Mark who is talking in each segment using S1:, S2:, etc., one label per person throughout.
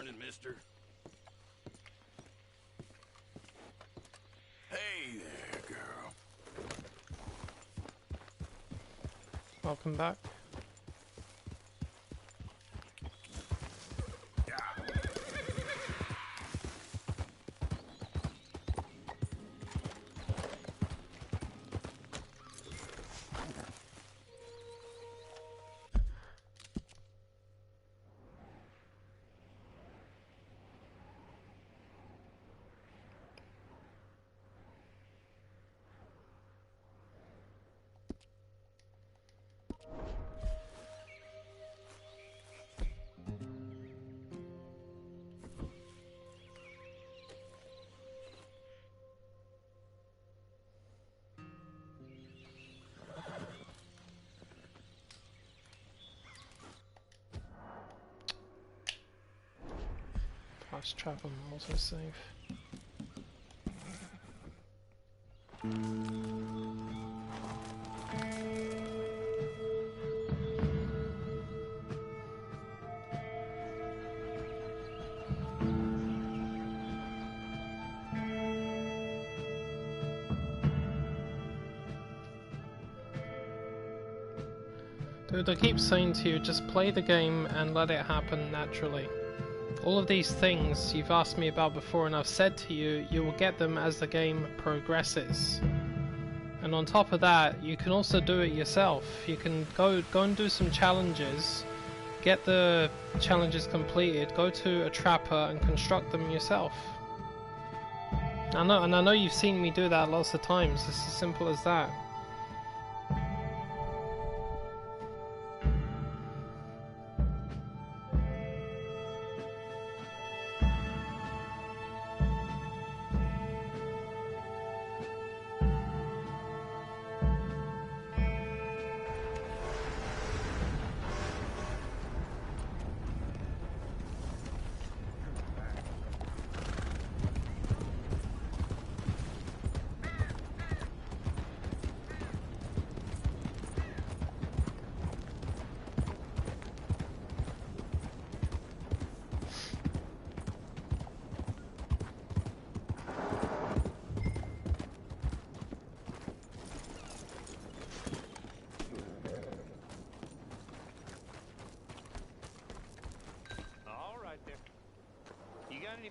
S1: running, mister. Hey there, girl.
S2: Welcome back. Fast travel and autosave. Dude, I keep saying to you, just play the game and let it happen naturally. All of these things you've asked me about before and I've said to you, you will get them as the game progresses. And on top of that, you can also do it yourself. You can go and do some challenges, get the challenges completed, go to a trapper and construct them yourself. I know you've seen me do that lots of times. It's as simple as that.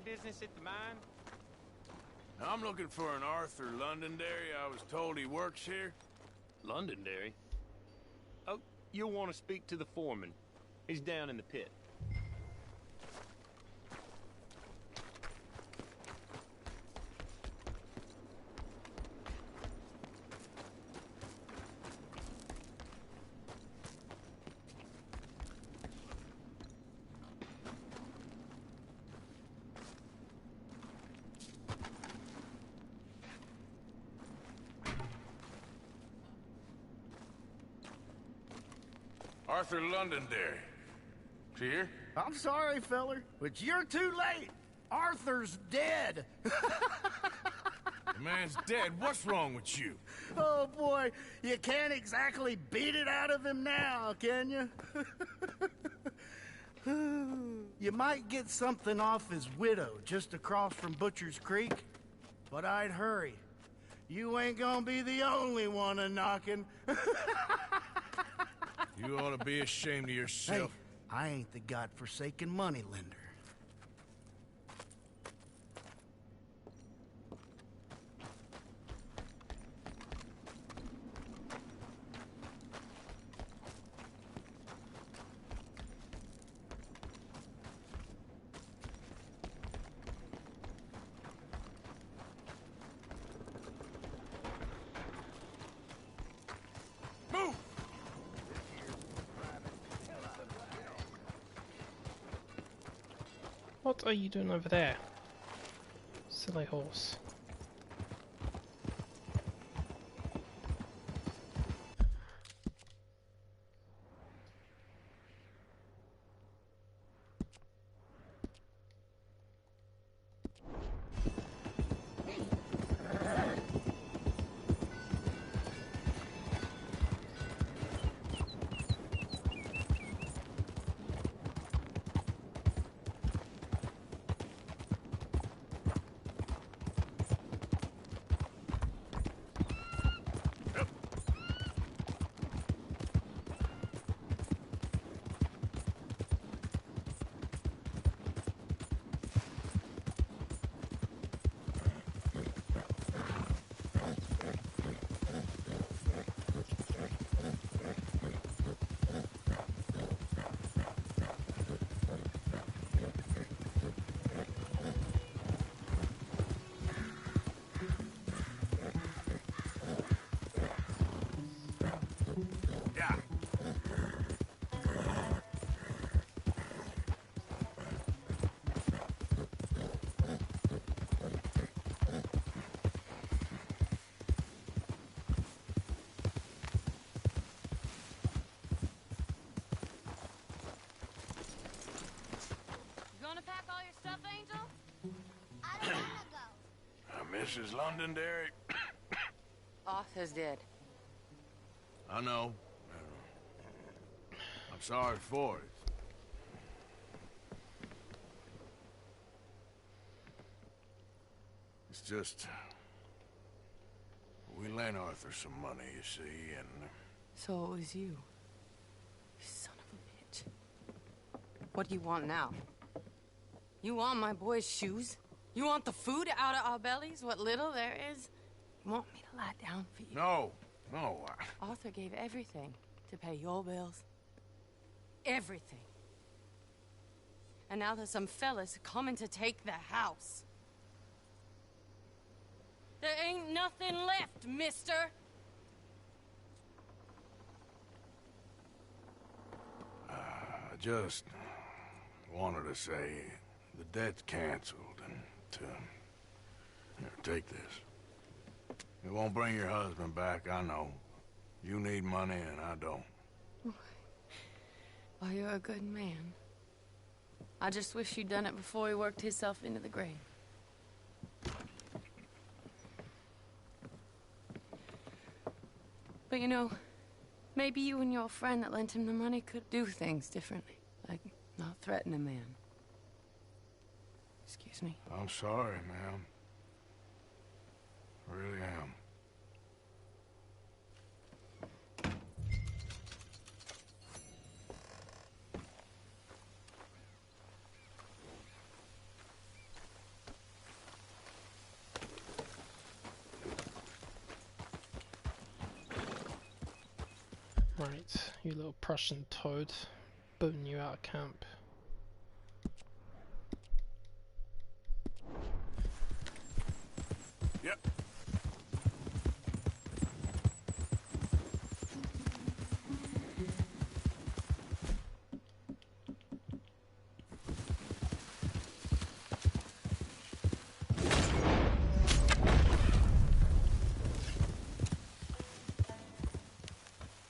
S3: Business at the mine?
S1: I'm looking for an Arthur Londonderry. I was told he works here.
S3: Londonderry? Oh, you'll want to speak to the foreman. He's down in the pit.
S1: Arthur Londonderry. Is he here?
S4: I'm sorry, feller, but you're too late. Arthur's dead.
S1: The man's dead. What's wrong with you?
S4: Oh, boy. You can't exactly beat it out of him now, can you? You might get something off his widow just across from Butcher's Creek, but I'd hurry. You ain't gonna be the only one a-knocking.
S1: You ought to be ashamed of yourself.
S4: Hey, I ain't the godforsaken moneylender.
S2: What are you doing over there? Silly horse.
S1: Mrs. Londonderry.
S5: Arthur's dead.
S1: I know. I'm sorry for it. It's just... we lent Arthur some money, you see, and...
S5: So it was you. You son of a bitch. What do you want now? You want my boy's shoes? You want the food out of our bellies? What little there is? You want me to lie down for you?
S1: No.
S5: Arthur gave everything to pay your bills. Everything. And now there's some fellas coming to take the house. There ain't nothing left, mister.
S1: I just wanted to say the debt's canceled and to... Here, take this. It won't bring your husband back, I know. You need money and I don't.
S5: Well, you're a good man. I just wish you'd done it before he worked himself into the grave. But you know, maybe you and your friend that lent him the money could do things differently. Like, not threaten a man. Excuse me.
S1: I'm sorry, ma'am. I really am.
S2: Right, you little Prussian toad, booting you out of camp.
S1: Yep.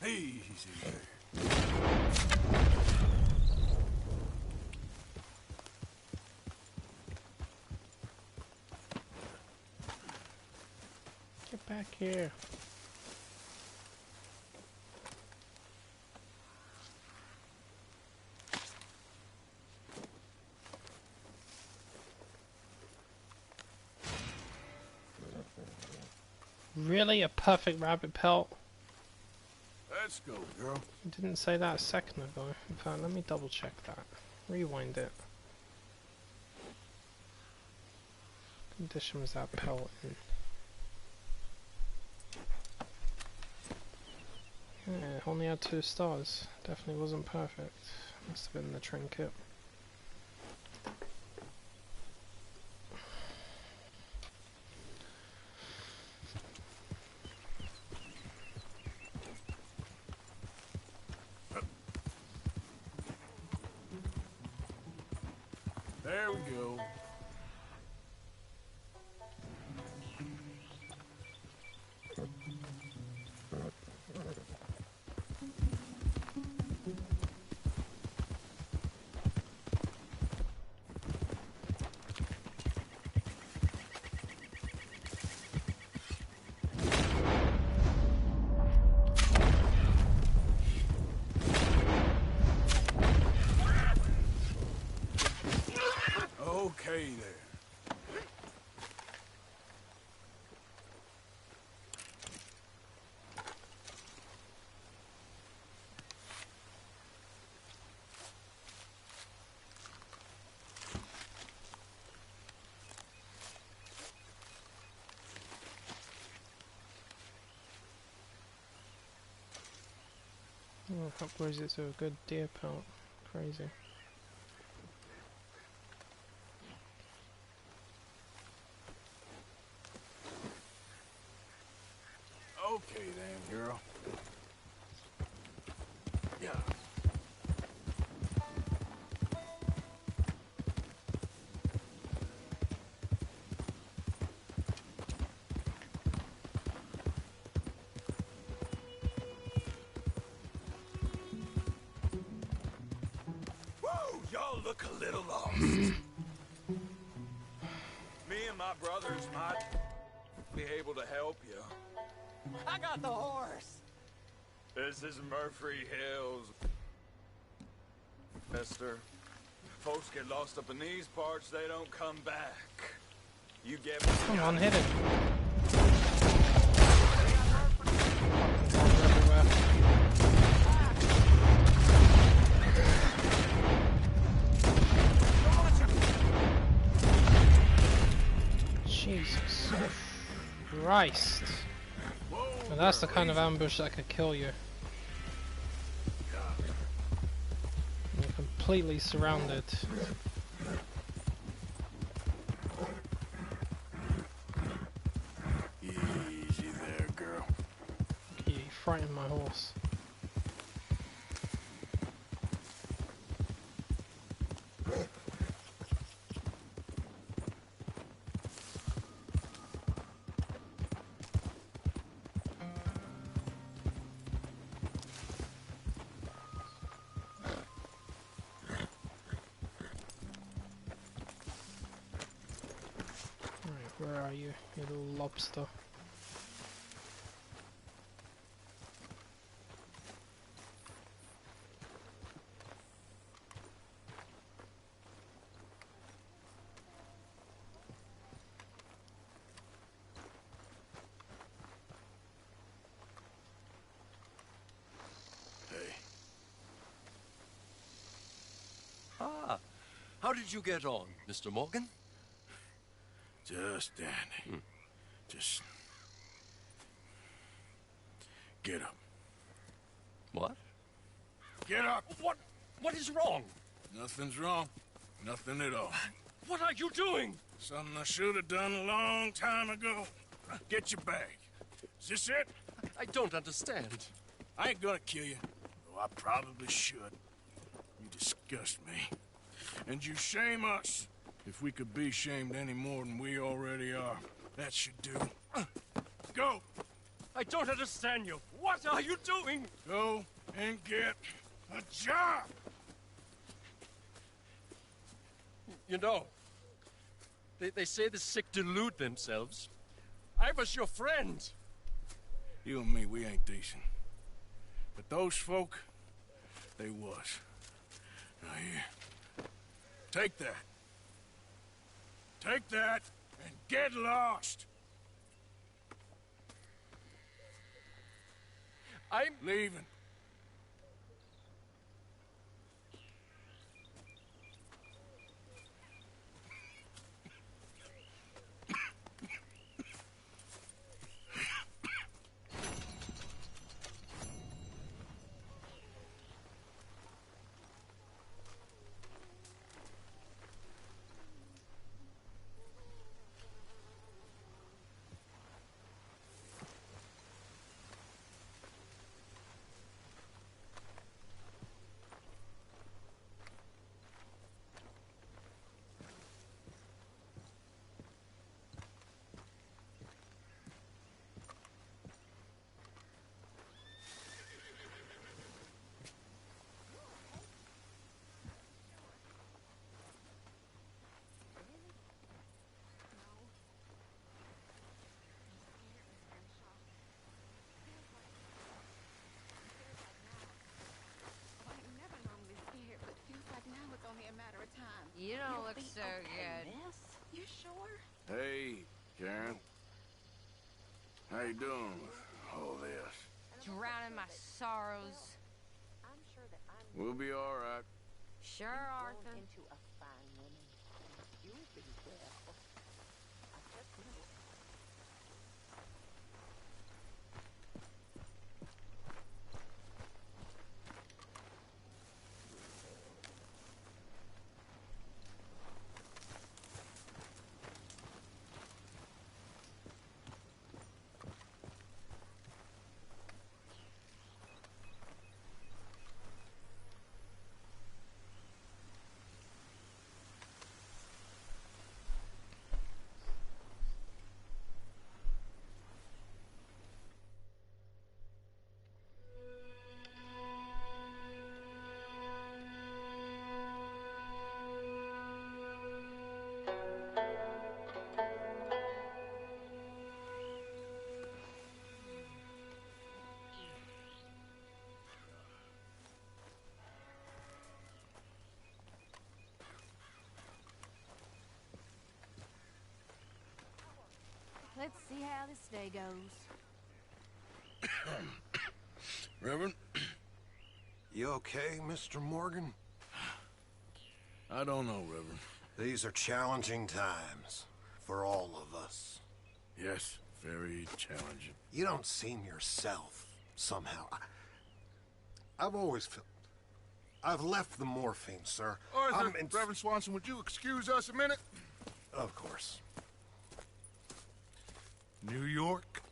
S1: Easy there.
S2: Get back here. Really? A perfect rabbit pelt?
S1: Let's go, girl.
S2: You didn't say that a second ago. In fact, let me double check that. Rewind it. What condition was that pelt in? Yeah, it only had 2 stars. Definitely wasn't perfect. Must have been the trinket.
S1: There we go. Okay there.
S2: Oh, upgrades it to a good deer pelt. Crazy.
S1: Okay then, girl. Yeah.
S3: Whoa, y'all look a little lost. Me and my brothers might
S6: be able to help you.
S7: I got the horse.
S6: This is Murphy Hills, mister. Folks get lost up in these parts, they don't come back. You get me?
S2: Come on, hit it. Jesus Christ. Well, that's the kind of ambush that could kill you. You're completely surrounded.
S1: Easy there, girl.
S2: You frightened my horse. Where are you, you little lobster?
S1: Hey,
S7: Ah, how did you get on, Mr. Morgan?
S1: just dandy. Just get up.
S7: What?
S1: Get up!
S7: What is wrong?
S1: Nothing's wrong. Nothing at all.
S7: What are you doing?
S1: Something I should have done a long time ago. Get your bag. Is this it?
S7: I don't understand.
S1: I ain't gonna kill you, though I probably should. You disgust me. And you shame us. If we could be shamed any more than we already are, that should do. Go!
S7: I don't understand you. What are you doing?
S1: Go and get a job!
S7: You know, they say the sick delude themselves. I was your friend.
S1: You and me, we ain't decent. But those folk, they was. Now here, take that. Take that and get lost!
S7: I'm
S1: Leaving.
S5: You don't look so good.
S8: You sure?
S1: Hey, Karen. How you doing with all this?
S5: Drowning my sorrows.
S8: I'm sure that I'm
S1: We'll be all right.
S5: Sure,
S8: going
S5: Arthur.
S8: into a fine woman. You'll be well. I just know.
S9: let's see how this day goes.
S1: Reverend?
S10: You okay, Mr. Morgan?
S1: I don't know, Reverend.
S10: These are challenging times for all of us.
S1: Yes, very challenging.
S10: You don't seem yourself, somehow. I've always felt... I've left the morphine, sir.
S11: Arthur, Reverend Swanson, would you excuse us a minute?
S10: Of course.
S11: New York.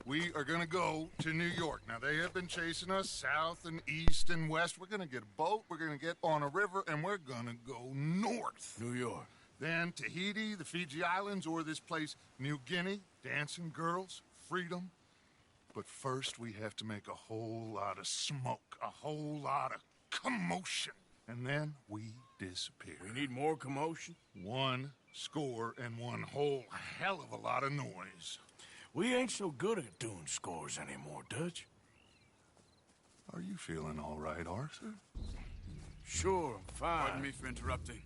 S11: We are gonna go to New York. Now, they have been chasing us south and east and west. We're gonna get a boat, we're gonna get on a river, and we're gonna go north.
S1: New York.
S11: Then Tahiti, the Fiji Islands, or this place, New Guinea, dancing girls, freedom. But first, we have to make a whole lot of smoke, a whole lot of commotion. And then we disappear.
S1: We need more commotion?
S11: 1 score and 1 whole hell of a lot of noise.
S1: We ain't so good at doing scores anymore, Dutch.
S11: Are you feeling all right, Arthur?
S1: Sure, I'm fine.
S6: Pardon me for interrupting.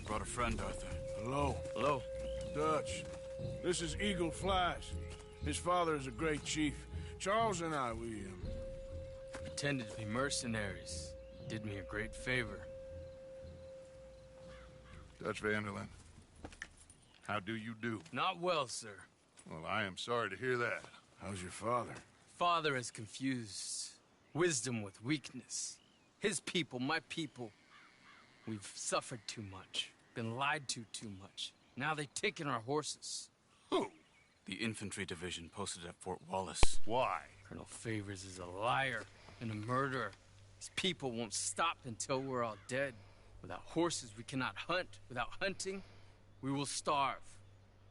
S6: Brought a friend, Arthur.
S1: Hello.
S6: Hello.
S1: Dutch. This is Eagle Flies. His father is a great chief. Charles and I, we
S12: pretended to be mercenaries. Did me a great favor.
S11: Dutch Vanderlyn, how do you do?
S12: Not well, sir.
S11: Well, I am sorry to hear that.
S1: How's your father?
S12: Father has confused wisdom with weakness. His people, my people. We've suffered too much. Been lied to too much. Now they've taken our horses.
S11: Who?
S6: The infantry division posted at Fort Wallace.
S11: Why?
S12: Colonel Favors is a liar and a murderer. His people won't stop until we're all dead. Without horses, we cannot hunt. Without hunting, we will starve.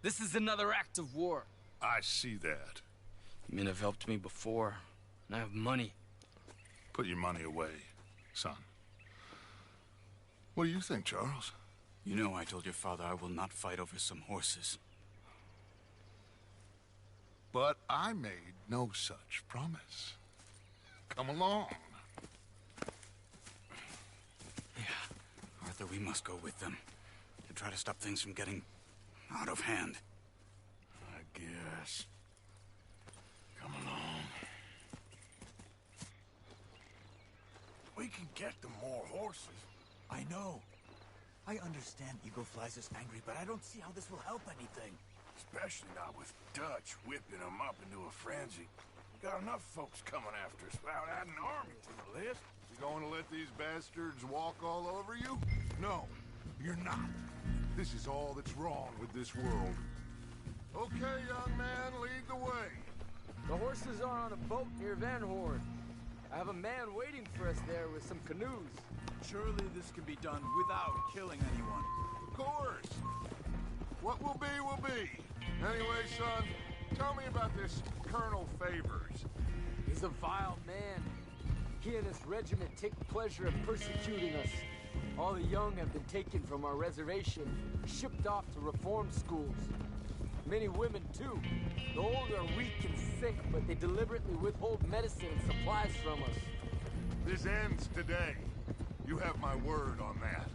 S12: This is another act of war.
S11: I see that.
S12: Men have helped me before, and I have money.
S11: Put your money away, son. What do you think, Charles?
S6: You know I told your father I will not fight over some horses.
S11: But I made no such promise. Come along.
S6: Yeah, Arthur, we must go with them to try to stop things from getting out of hand.
S1: I guess. Come along. We can get them more horses.
S13: I know. I understand Eagle Flies is angry, but I don't see how this will help anything.
S1: Especially not with Dutch whipping them up into a frenzy. We got enough folks coming after us without adding an army to the list.
S11: You going to let these bastards walk all over you? No, you're not. This is all that's wrong with this world. Okay, young man, lead the way.
S12: The horses are on a boat near Van Horn. I have a man waiting for us there with some canoes.
S13: Surely this can be done without killing anyone.
S11: Of course. What will be, will be. Anyway, son, tell me about this Colonel Favors.
S12: He's a vile man. He and his regiment take pleasure in persecuting us. All the young have been taken from our reservation, shipped off to reform schools. Many women, too. The old are weak and sick, but they deliberately withhold medicine and supplies from us.
S11: This ends today. You have my word on that.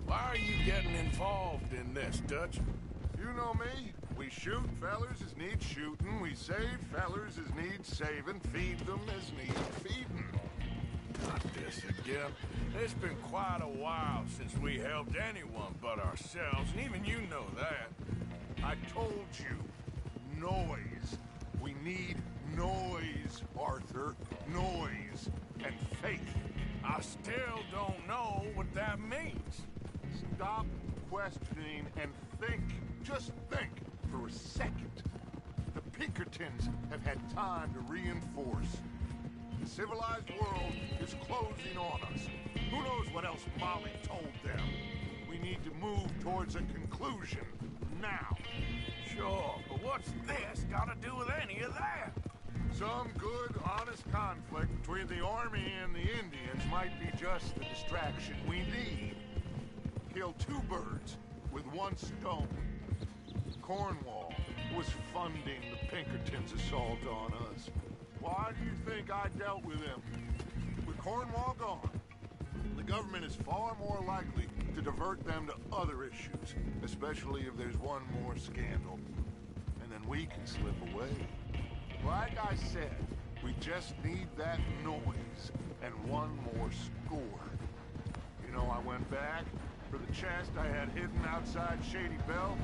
S1: Why are you getting involved in this, Dutch?
S11: You know me. We shoot fellers as need shooting. We save fellers as need saving. Feed them as need feeding.
S1: Not this again. It's been quite a while since we helped anyone but ourselves, and even you know that.
S11: I told you. Noise. We need noise, Arthur. Noise and faith.
S1: I still don't know what that means.
S11: Stop questioning and think. Just think for a second. The Pinkertons have had time to reinforce. The civilized world is closing on us. Who knows what else Molly told them? We need to move towards a conclusion now.
S1: Sure, but what's this got to do with any of that?
S11: Some good, honest conflict between the army and the Indians might be just the distraction we need. Kill 2 birds with 1 stone. Cornwall was funding the Pinkertons' assault on us. Why do you think I dealt with him? With Cornwall gone, the government is far more likely to divert them to other issues, especially if there's one more scandal. And then we can slip away. Like I said, we just need that noise and one more score. You know, I went back for the chest I had hidden outside Shady Belle,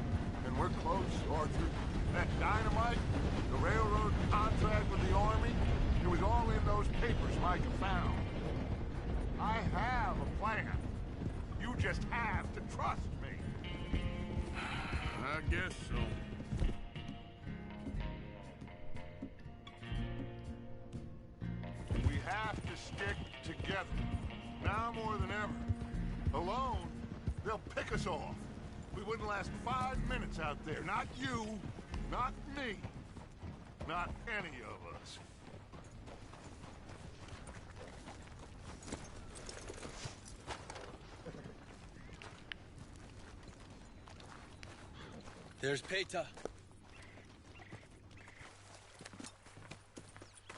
S11: and we're close, Arthur. That dynamite, the railroad contract with the Army, it was all in those papers Micah found. I have a plan. You just have to trust me.
S1: I guess so.
S11: We have to stick together. Now more than ever. Alone, they'll pick us off. We wouldn't last 5 minutes out there. Not you, not me, not any of us.
S12: There's Peta.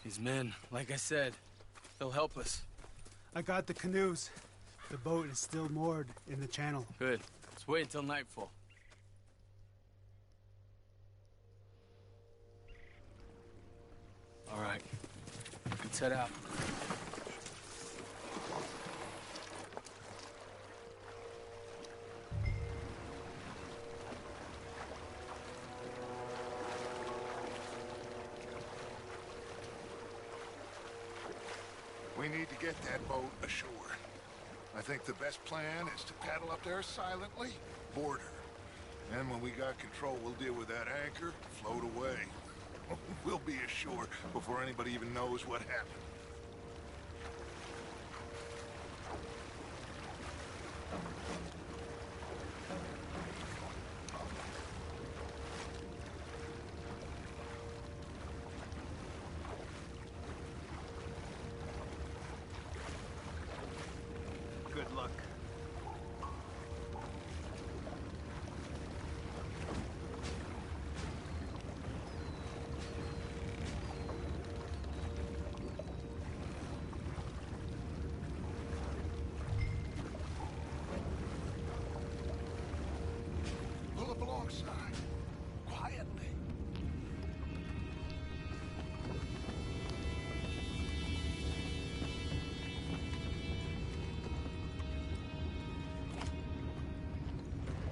S12: His men, like I said, they'll help us.
S14: I got the canoes. The boat is still moored in the channel.
S12: Good. Let's wait until nightfall. All right. Let's head out.
S11: We need to get that boat ashore. I think the best plan is to paddle up there silently, board her. And when we got control, we'll deal with that anchor, float away. We'll be ashore before anybody even knows what happened.
S3: Good luck.
S11: Pull up alongside, quietly.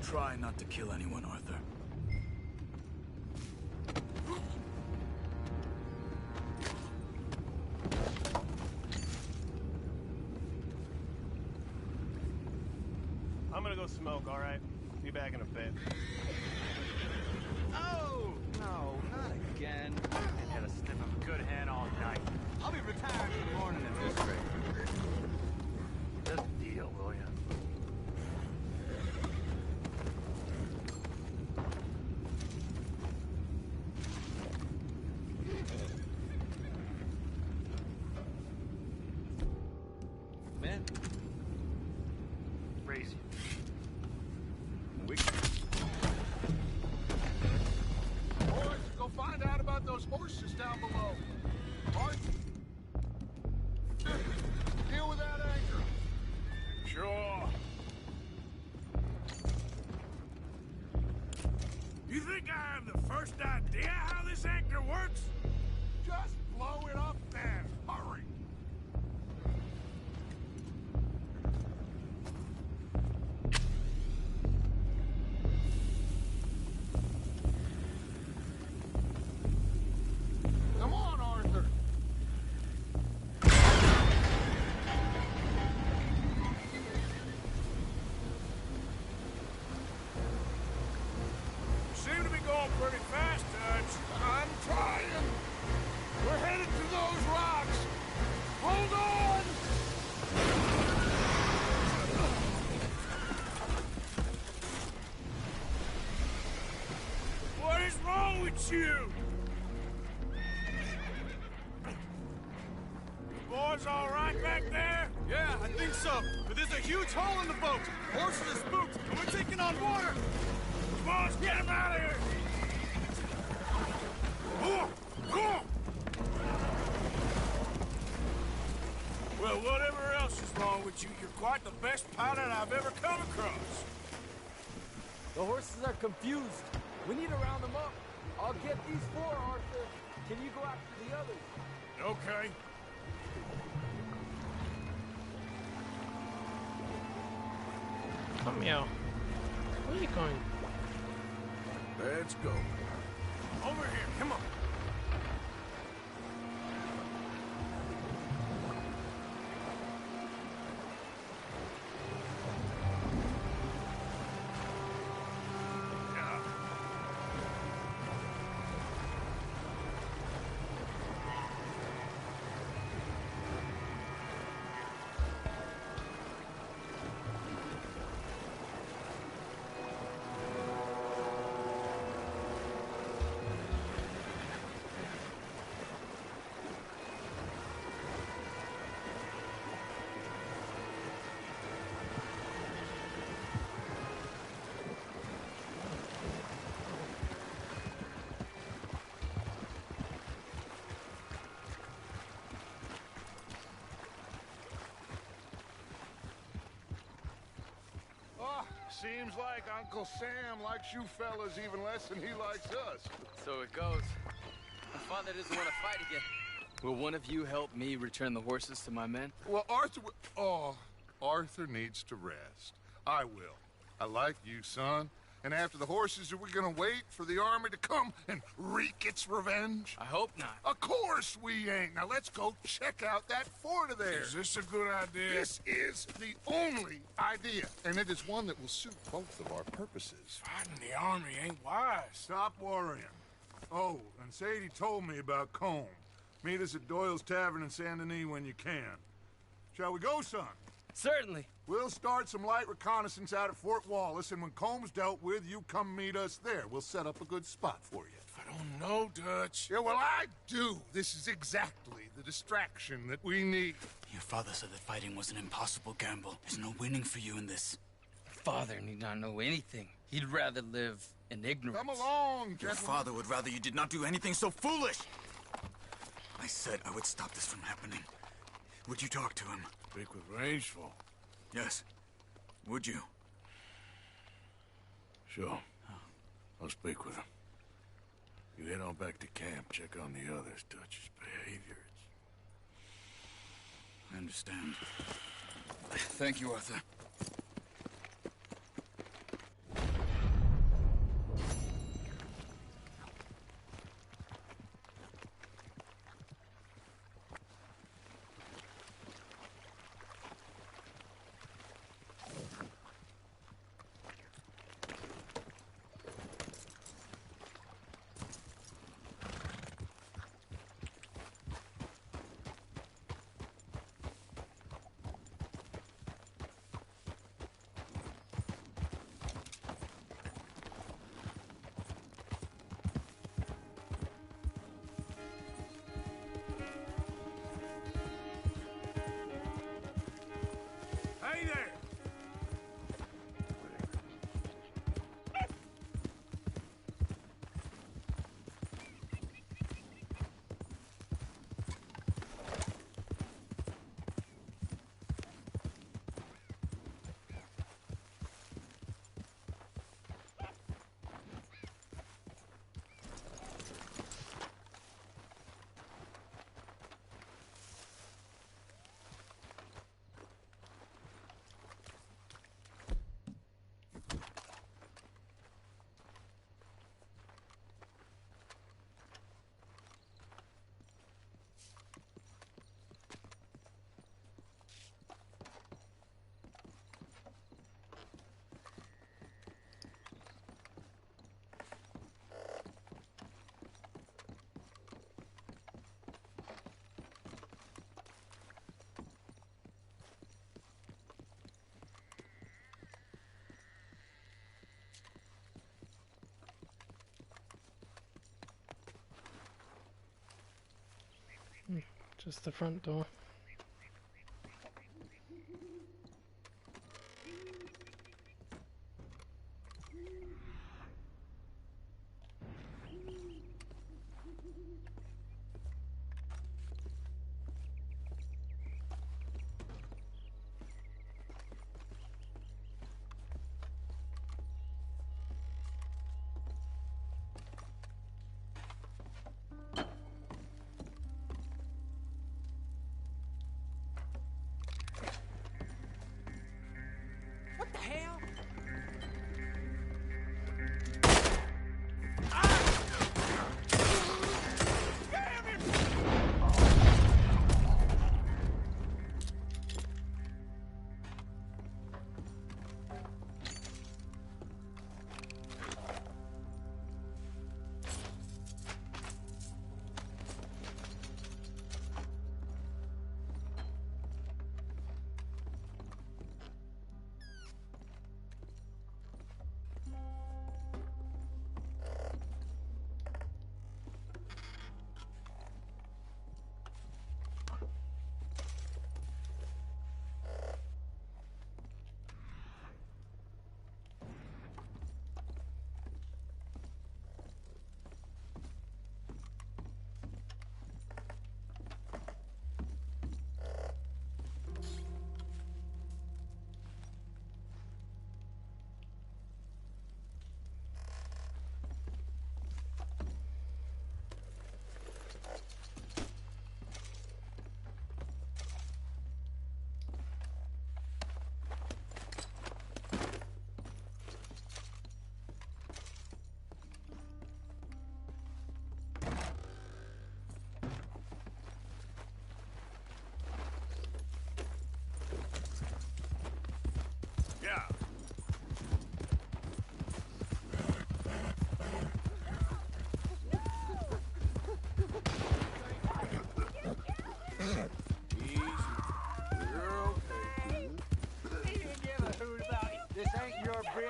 S6: Try not to kill anyone, Arthur.
S3: I'm gonna go smoke, all right? Be back in a bit.
S15: Oh, no, not again. I've had a sniff of a good hand all night. I'll be retired in the morning at this rate. Just deal, will ya? Man. Raise you.
S11: Boys, go find out about those horses down below. Arthur, deal with that anchor.
S1: Sure. You think I have the first idea how this anchor works?
S11: Just blow it up then. Hurry. Come on, Arthur.
S1: You seem to be going pretty fast, Dutch.
S11: I'm trying. We're headed to those rocks. Hold on.
S1: What is wrong with you? The boys all right back there?
S7: Yeah, I think so. But there's a huge hole in the boat. Horses are spooked, and we're taking on water.
S1: Boys, get him out of here!
S16: Well, whatever else is wrong with you, you're quite the best pilot I've ever come across.
S12: The horses are confused. We need to round them up. I'll get these 4, Arthur. Can you go after the others?
S16: Okay.
S2: Come here. Where are you going?
S1: Let's go.
S16: Over here, come on.
S11: Seems like Uncle Sam likes you fellas even less than he likes us.
S17: So it goes. My father doesn't want to fight again. Will one of you help me return the horses to my men?
S11: Well, Arthur needs to rest. I will. I like you, son. And after the horses, are we gonna wait for the army to come and wreak its revenge?
S17: I hope not.
S11: Of course we ain't. Now let's go check out that fort of theirs.
S16: Is this a good idea?
S11: This is the only idea, and it is one that will suit both of our purposes.
S16: Fighting the army ain't wise.
S11: Stop worrying. Oh, and Sadie told me about Combe. Meet us at Doyle's Tavern in Saint Denis when you can. Shall we go, son?
S17: Certainly.
S11: We'll start some light reconnaissance out at Fort Wallace, and when Combs dealt with, you come meet us there. We'll set up a good spot for you.
S16: I don't know, Dutch.
S11: Yeah, well, I do. This is exactly the distraction that we need.
S6: Your father said that fighting was an impossible gamble. There's no winning for you in this.
S17: Father need not know anything. He'd rather live in ignorance.
S11: Come along,
S6: Your
S11: gentlemen.
S6: father would rather you did not do anything so foolish. I said I would stop this from happening. Would you talk to him?
S16: Speak with Rangeful.
S6: Yes. Would you?
S1: Sure. I'll speak with him. You head on back to camp, check on the others, Dutch's behavior.
S6: I understand. Thank you, Arthur.
S16: Hey there!
S2: Just the front door.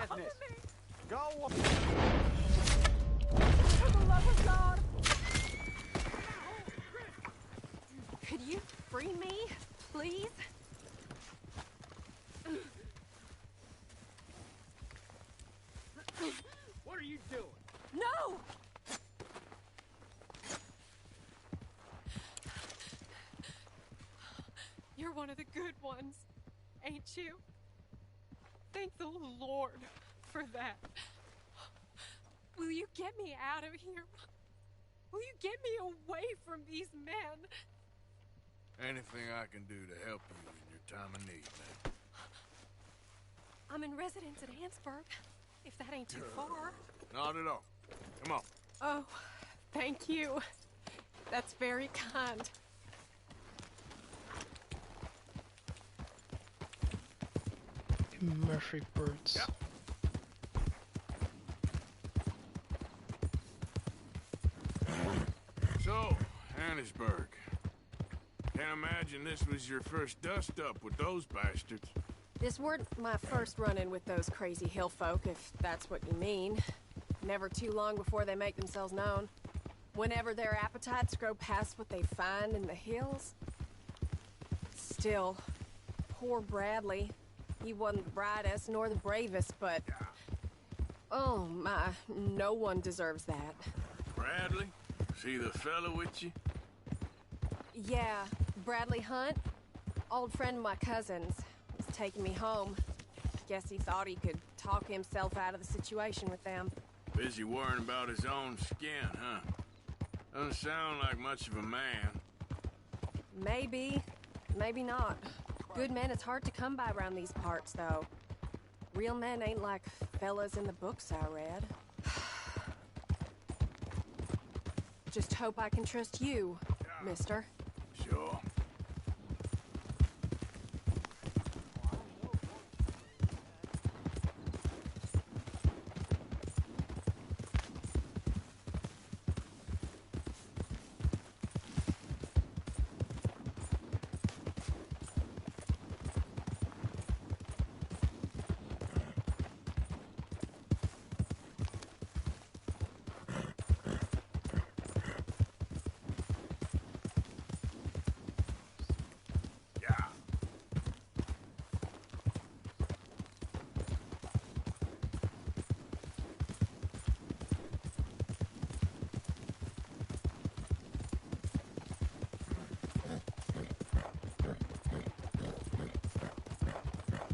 S15: business. Go.
S18: For the love of God. Could you free me, please?
S15: What are you doing?
S18: No! You're one of the good ones, ain't you? Thank the Lord for that. Will you get me out of here? Will you get me away from these men?
S1: Anything I can do to help you in your time of need, man.
S18: I'm in residence at Hansburg, if that ain't too far.
S1: Not at all. Come on.
S18: Oh, thank you. That's very kind.
S2: Murphy birds.
S1: Yep. So, Hannesburg. Can't imagine this was your first dust-up with those bastards.
S18: This weren't my first run-in with those crazy hill folk, if that's what you mean. Never too long before they make themselves known. Whenever their appetites grow past what they find in the hills. Still, poor Bradley. He wasn't the brightest nor the bravest, but... Oh my, no one deserves that.
S1: Bradley? Is he the fella with you?
S18: Yeah, Bradley Hunt. Old friend of my cousin's. Was taking me home. Guess he thought he could talk himself out of the situation with them.
S1: Busy worrying about his own skin, huh? Doesn't sound like much of a man.
S18: Maybe. Maybe not. Good men is hard to come by around these parts, though. Real men ain't like fellas in the books I read. Just hope I can trust you, mister.
S1: Sure.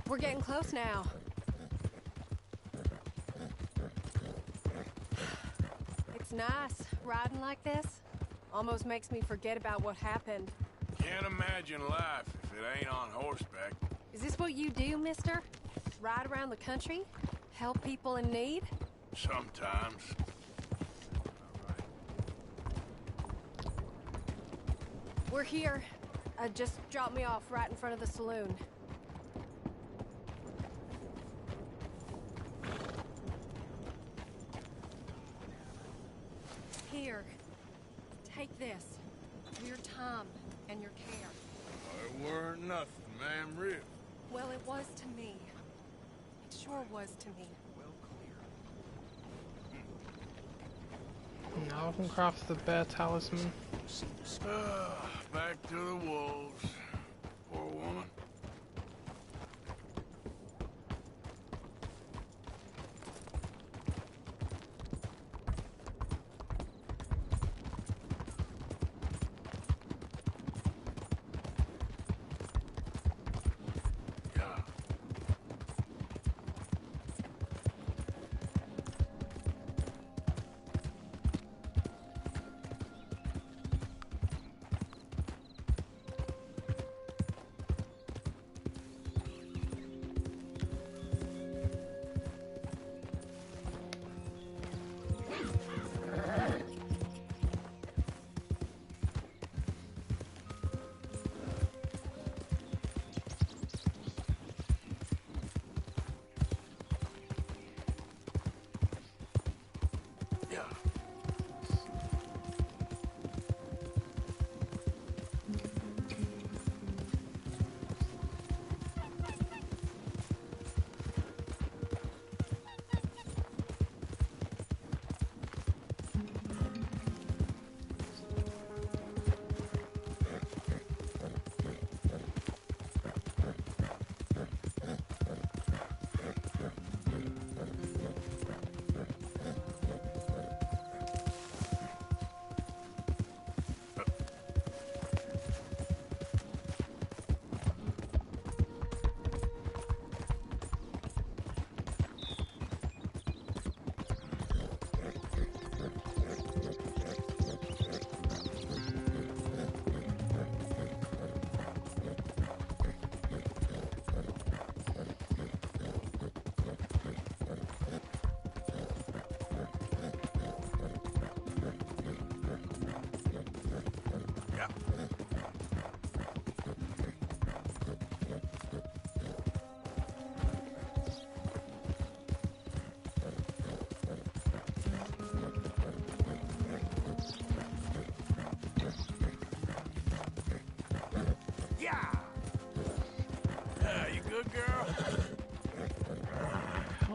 S18: We're getting close now. It's nice, riding like this. Almost makes me forget about what happened.
S1: Can't imagine life if it ain't on horseback.
S18: Is this what you do, mister? Ride around the country? Help people in need?
S1: Sometimes.
S18: We're here. Just drop me off right in front of the saloon. Here. Take this. For your time and your care.
S1: It weren't nothing, ma'am, real.
S18: Well, it was to me. It sure was to me.
S2: Now I can craft the bear talisman.
S1: Back to the wolves. Poor woman.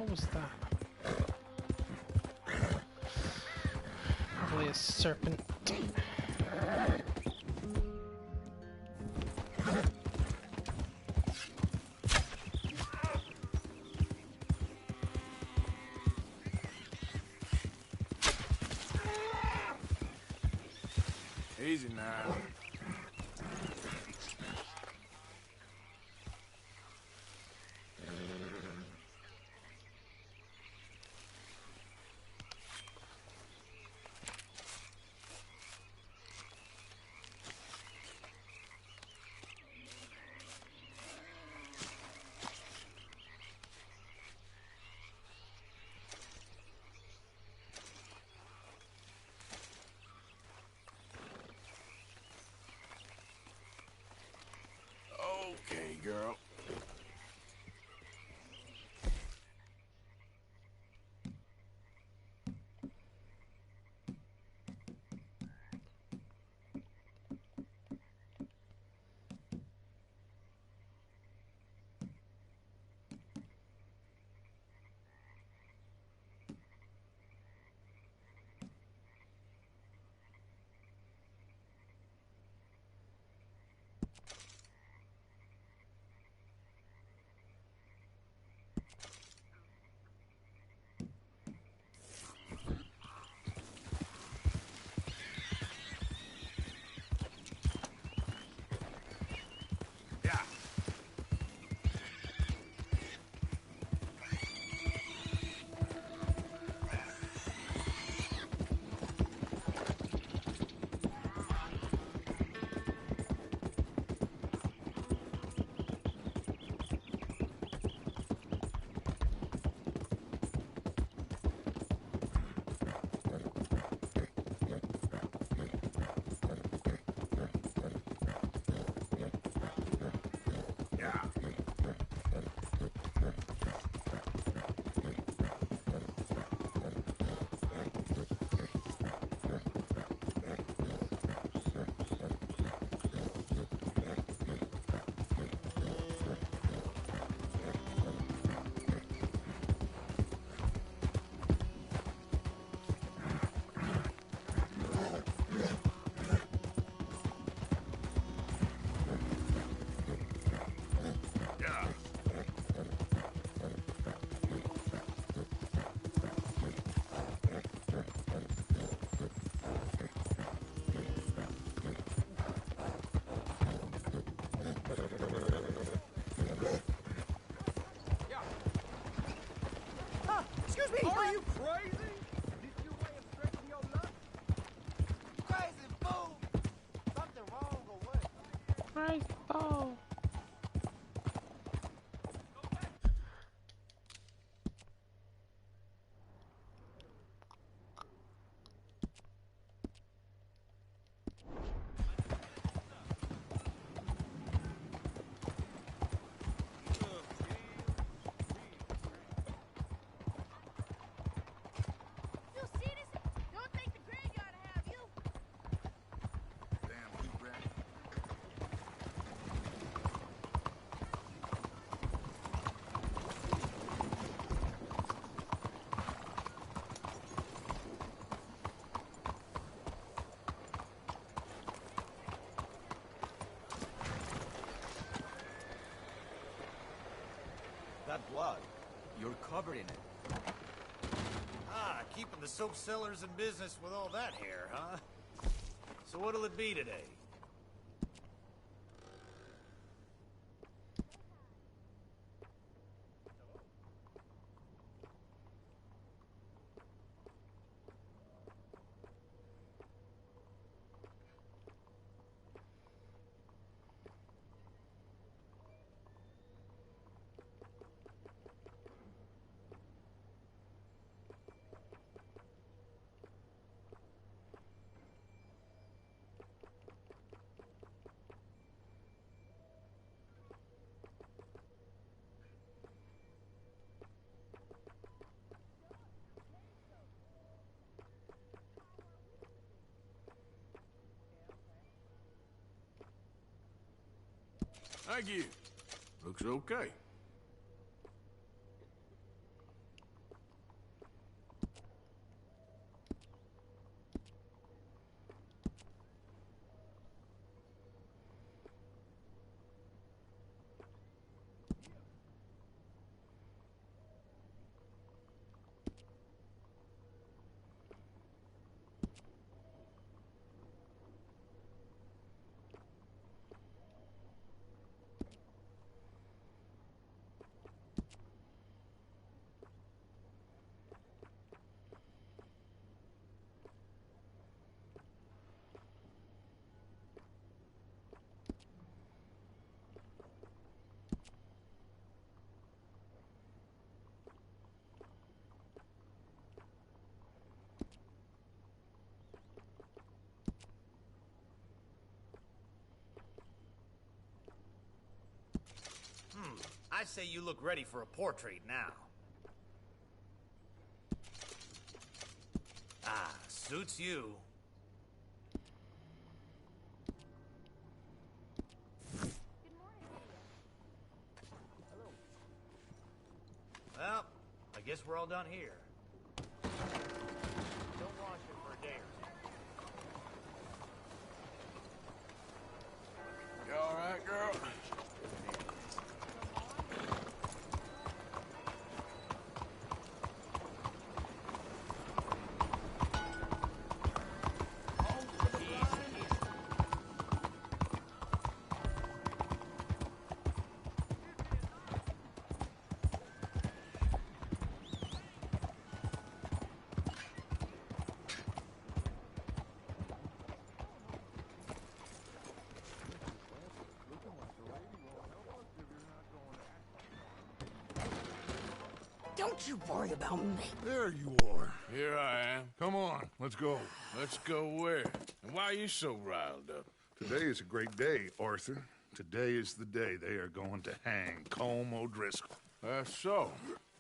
S2: hell was that? Probably a serpent.
S16: Easy now. Okay, girl.
S4: Excuse me!
S16: Are you crazy? This your way of stretching your luck?
S4: Crazy fool! Something wrong or what?
S2: Crazy fool!
S13: That blood, you're covered in it.
S19: Ah, keeping the soap sellers in business with all that hair, huh? So what'll it be today?
S16: Thank you. Looks okay.
S19: I'd say you look ready for a portrait now. Ah, suits you. Well, I guess we're all done here. Don't wash it for a day or two.
S1: You all right, girl?
S8: Don't you worry about me.
S11: There you are.
S1: Here I am.
S11: Come on, let's go.
S1: Let's go where? And why are you so riled up?
S11: Today is a great day, Arthur. Today is the day they are going to hang Colm O'Driscoll.
S1: That's so.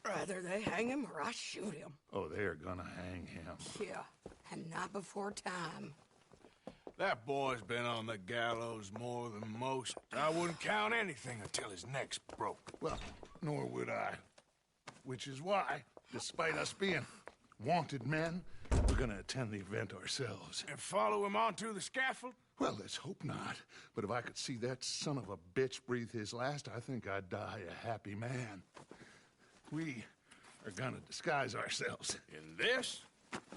S8: Rather they hang him or I shoot him.
S11: Oh, they are gonna hang him.
S8: Yeah, and not before time.
S1: That boy's been on the gallows more than most. I wouldn't count anything until his neck's broke.
S11: Well, nor would I. Which is why, despite us being wanted men, we're gonna attend the event ourselves.
S1: And follow him onto the scaffold?
S11: Well, let's hope not. But if I could see that son of a bitch breathe his last, I think I'd die a happy man. We are gonna disguise ourselves.
S1: In this?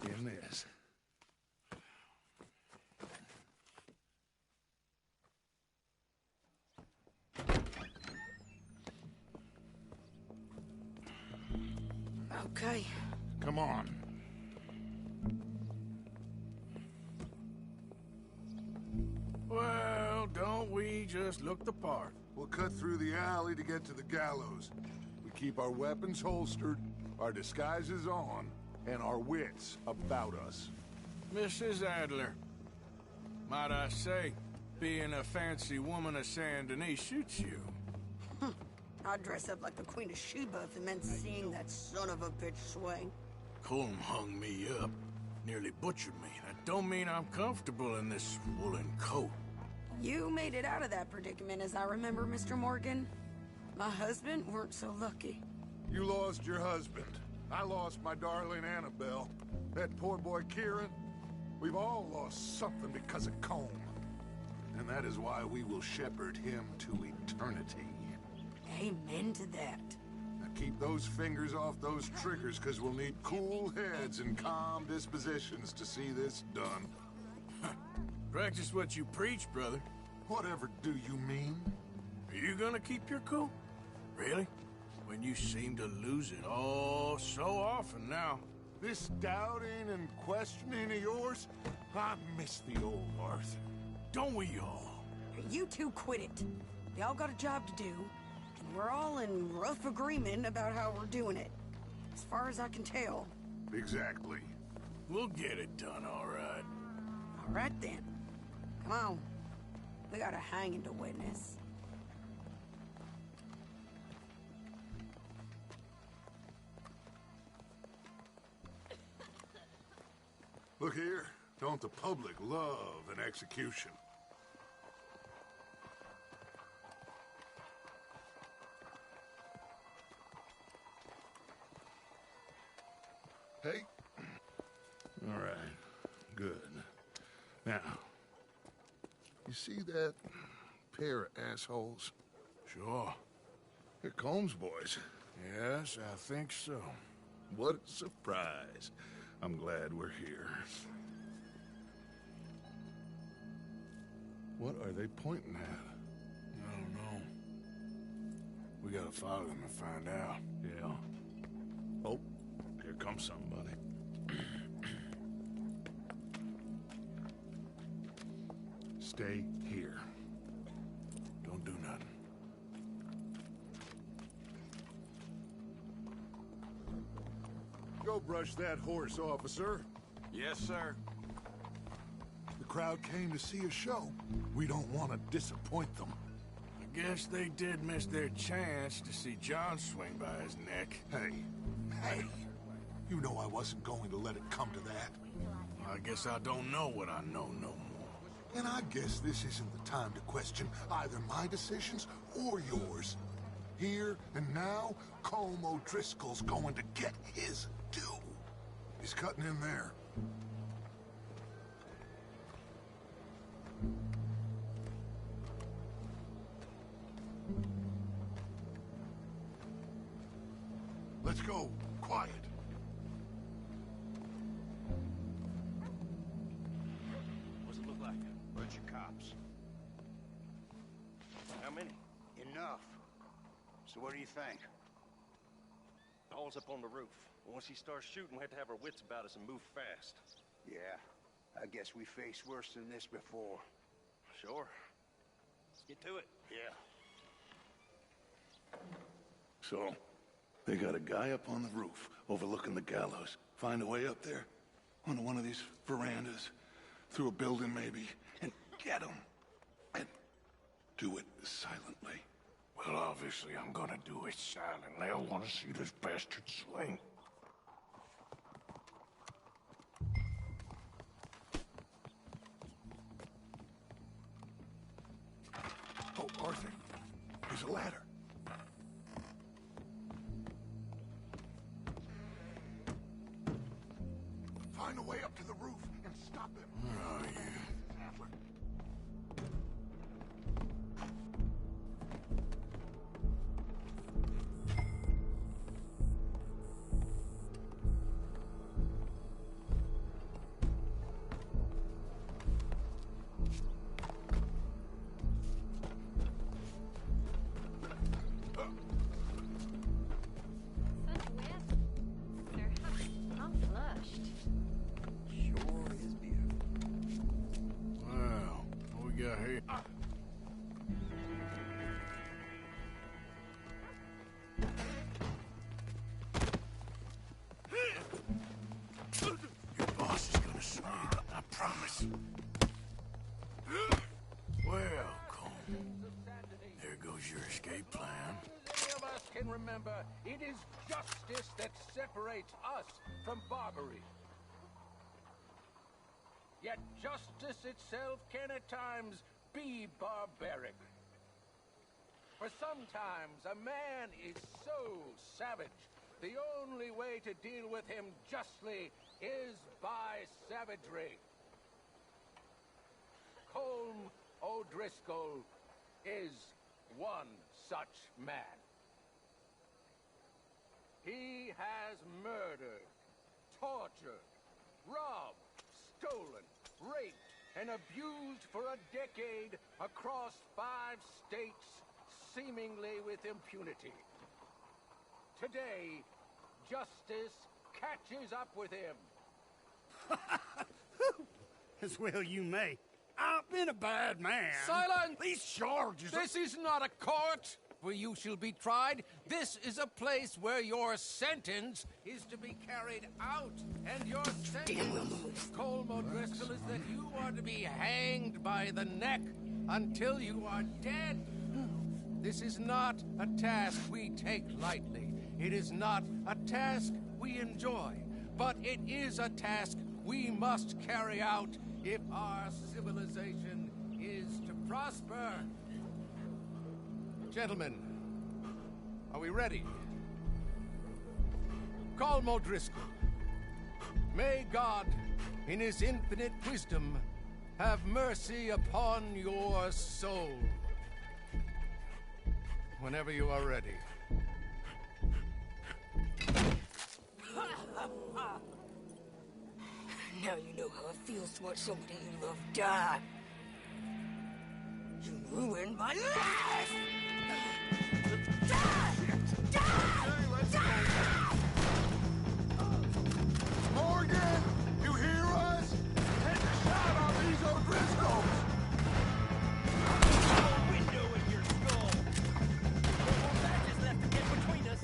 S11: In this.
S8: Okay.
S11: Come on.
S1: Well, don't we just look the part?
S11: We'll cut through the alley to get to the gallows. We keep our weapons holstered, our disguises on, and our wits about us.
S1: Mrs. Adler, might I say, being a fancy woman of Saint Denis suits you.
S8: I'd dress up like the Queen of Sheba if it meant seeing that son of a bitch swing.
S1: Colm hung me up, nearly butchered me. That don't mean I'm comfortable in this woolen coat.
S8: You made it out of that predicament, as I remember, Mr. Morgan. My husband weren't so lucky.
S11: You lost your husband. I lost my darling Annabelle. That poor boy Kieran. We've all lost something because of Colm. And that is why we will shepherd him to eternity.
S8: Amen to that.
S11: Now keep those fingers off those triggers, because we'll need cool heads and calm dispositions to see this done.
S1: Practice what you preach, brother.
S11: Whatever do you mean?
S1: Are you gonna keep your cool? Really? When you seem to lose it all so often now.
S11: This doubting and questioning of yours, I miss the old Arthur.
S1: Don't we all?
S8: You two quit it. Y'all got a job to do, and we're all in rough agreement about how we're doing it. As far as I can tell.
S11: Exactly.
S1: We'll get it done, all right.
S8: All right, then. Come on. We got a hanging to witness.
S11: Look here. Don't the public love an execution? Hey. All right. Good. Now, you see that pair of assholes?
S1: Sure.
S11: They're Colm's boys.
S1: Yes, I think so.
S11: What a surprise. I'm glad we're here. What are they pointing at?
S1: I don't know. We gotta follow them and find out.
S11: Yeah. Oh, here comes somebody. Stay here.
S1: Don't do nothing.
S11: Go brush that horse, officer.
S16: Yes, sir.
S11: The crowd came to see a show. We don't want to disappoint them.
S1: I guess they did miss their chance to see John swing by his neck.
S11: Hey, you know I wasn't going to let it come to that.
S1: I guess I don't know what I know no more.
S11: And I guess this isn't the time to question either my decisions or yours. Here and now, Colm O'Driscoll's going to get his due. He's cutting in there. Let's go. Quiet.
S3: What's it look like? Bunch of cops. How many?
S20: Enough. So what do you think?
S3: Paul's up on the roof. Once he starts shooting, we have to have our wits about us and move fast.
S20: Yeah, I guess we faced worse than this before.
S3: Sure. Let's get to it.
S20: Yeah.
S11: So, they got a guy up on the roof overlooking the gallows. Find a way up there, onto one of these verandas, through a building maybe, and get him. And do it silently.
S1: Well, obviously, I'm gonna do it silently. I want to see this bastard swing.
S11: Oh, Arthur, there's a ladder. Find a way up to the roof and stop him.
S1: Oh, yeah.
S9: I'm flushed.
S20: Sure is beautiful.
S1: Well, what we got here? Your boss is gonna swing, I promise. Well, Colm, there goes your escape plan.
S21: Any of us can remember, it is justice that separates us from barbary. Yet justice itself can at times be barbaric. For sometimes a man is so savage, the only way to deal with him justly is by savagery. Colm O'Driscoll is one such man. He has murdered, tortured, robbed, stolen, raped, and abused for a decade across 5 states, seemingly with impunity. Today, justice catches up with him.
S4: As well you may. I've been a bad man.
S21: Silence!
S4: These charges are...
S21: This is not a court where you shall be tried. This is a place where your sentence is to be carried out. And your sentence, Colm O'Driscoll, is that you are to be hanged by the neck until you are dead. This is not a task we take lightly. It is not a task we enjoy. But it is a task we must carry out if our civilization is to prosper. Gentlemen, are we ready? Colm O'Driscoll, may God, in his infinite wisdom, have mercy upon your soul. Whenever you are ready.
S8: Now you know how it feels to watch somebody you love die. You ruined my life!
S11: Morgan, you hear us? Take a shot on these O'Driscolls!
S3: Window in your skull. No more matches left to get between us.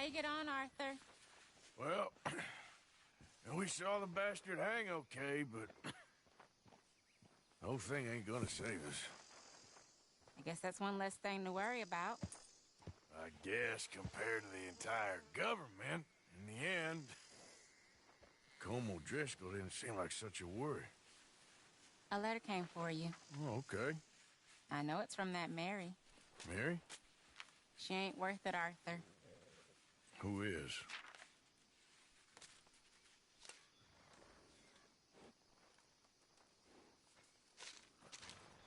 S9: How you get on, Arthur?
S1: Well, we saw the bastard hang okay, but the whole thing ain't gonna save us.
S9: I guess that's one less thing to worry about.
S1: I guess compared to the entire government, in the end, Como Driscoll didn't seem like such a worry.
S9: A letter came for you.
S1: Oh, okay.
S9: I know it's from that Mary.
S1: Mary?
S9: She ain't worth it, Arthur.
S1: Who is?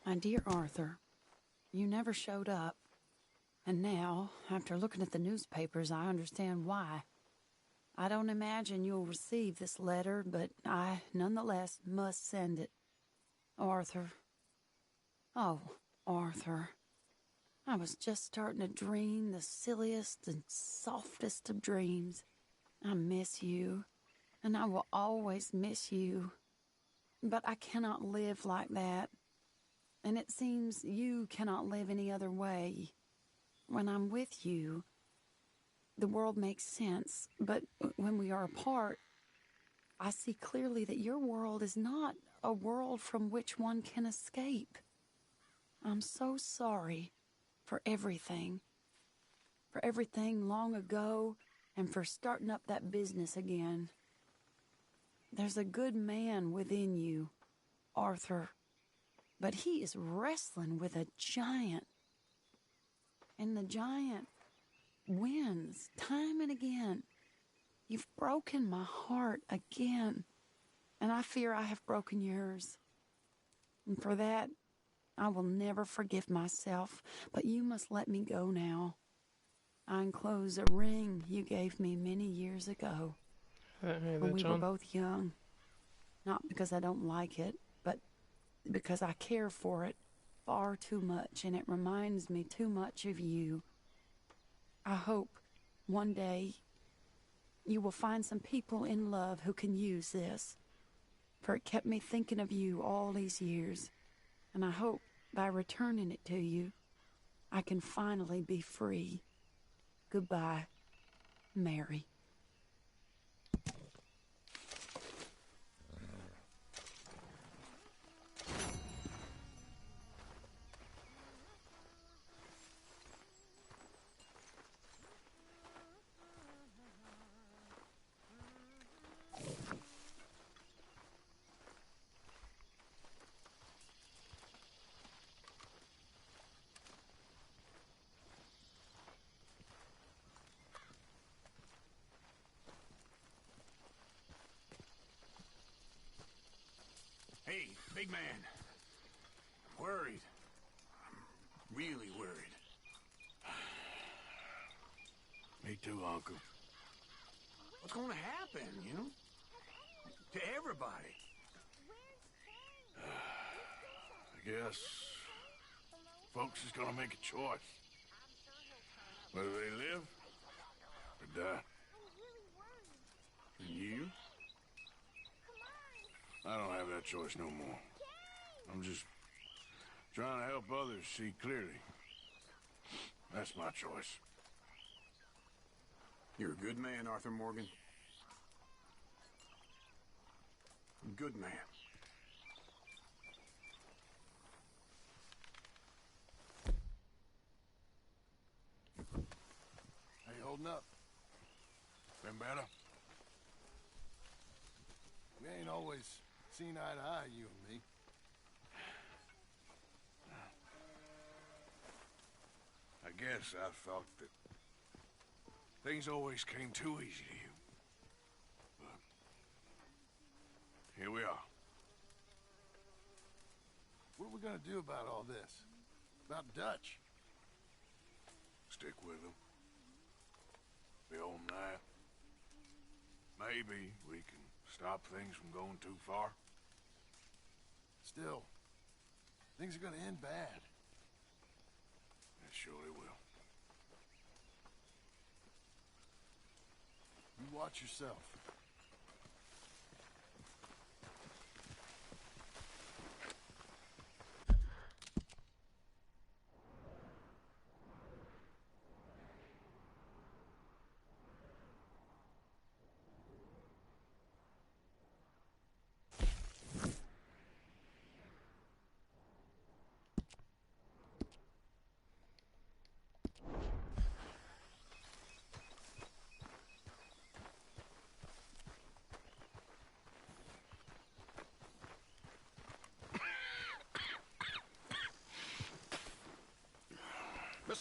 S5: My dear Arthur, you never showed up. And now, after looking at the newspapers, I understand why. I don't imagine you'll receive this letter, but I, nonetheless, must send it. Arthur. Oh, Arthur. I was just starting to dream the silliest and softest of dreams. I miss you, and I will always miss you. But I cannot live like that. And it seems you cannot live any other way. When I'm with you, the world makes sense, but when we are apart, I see clearly that your world is not a world from which one can escape. I'm so sorry for everything long ago, and for starting up that business again. There's a good man within you, Arthur, but he is wrestling with a giant. And the giant wins time and again. You've broken my heart again, and I fear I have broken yours. And for that, I will never forgive myself, but you must let me go now. I enclose a ring you gave me many years ago, when we were both young. Not because I don't like it, but because I care for it far too much, and it reminds me too much of you. I hope one day you will find some people in love who can use this, for it kept me thinking of you all these years, and I hope by returning it to you, I can finally be free. Goodbye, Mary.
S16: Hey, big man. I'm worried. I'm really worried.
S1: Me too, Uncle.
S16: What's going to happen, you know? To everybody.
S1: I guess folks is gonna make a choice. Whether they live or die.
S16: And you?
S1: I don't have that choice no more. I'm just trying to help others see clearly. That's my choice.
S16: You're a good man, Arthur Morgan. A good man.
S1: How you holding up? Been better?
S10: We ain't always seen eye to eye, you and me.
S1: I guess I thought that things always came too easy to you. But here we are.
S10: What are we gonna do about all this? About Dutch?
S1: Stick with them. Be on that. Maybe we can stop things from going too far.
S10: Still, things are gonna end bad.
S1: They surely will.
S10: You watch yourself.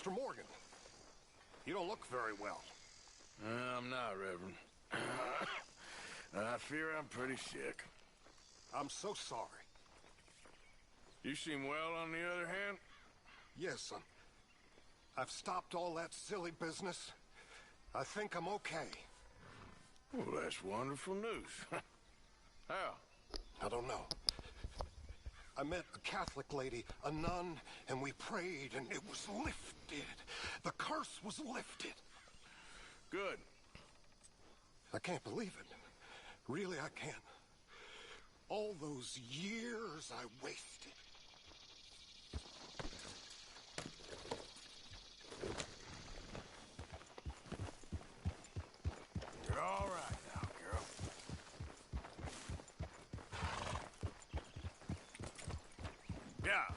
S10: Mr. Morgan, you don't look very well.
S1: I'm not, Reverend. I fear I'm pretty sick.
S10: I'm so sorry.
S1: You seem well, on the other hand?
S10: Yes, I've stopped all that silly business. I think I'm okay.
S1: Well, that's wonderful news. How?
S10: I don't know. I met a Catholic lady, a nun, and we prayed, and it was lifted. The curse was lifted.
S1: Good.
S10: I can't believe it. Really, I can't. All those years I wasted.
S1: You're all right now, girl. Yeah.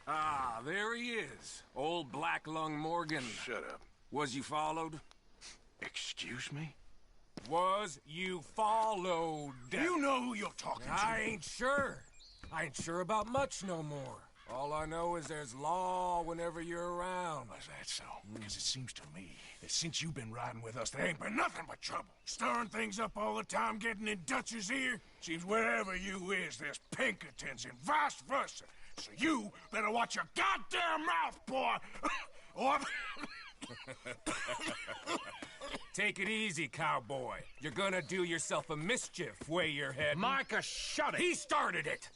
S21: Ah, there he is. Old Black Lung Morgan.
S1: Shut up.
S21: Was you followed?
S1: Excuse me?
S21: Was you followed?
S16: You know who you're talking to.
S21: I ain't sure. I ain't sure about much no more. All I know is there's law whenever you're around.
S16: Is that so? Because it seems to me that since you've been riding with us, there ain't been nothing but trouble. Stirring things up all the time, getting in Dutch's ear. Seems wherever you is, there's Pinkertons and vice versa. So you better watch your goddamn mouth, boy! Or...
S21: Take it easy, cowboy. You're gonna do yourself a mischief where you're heading.
S16: Micah, shut it!
S21: He started it!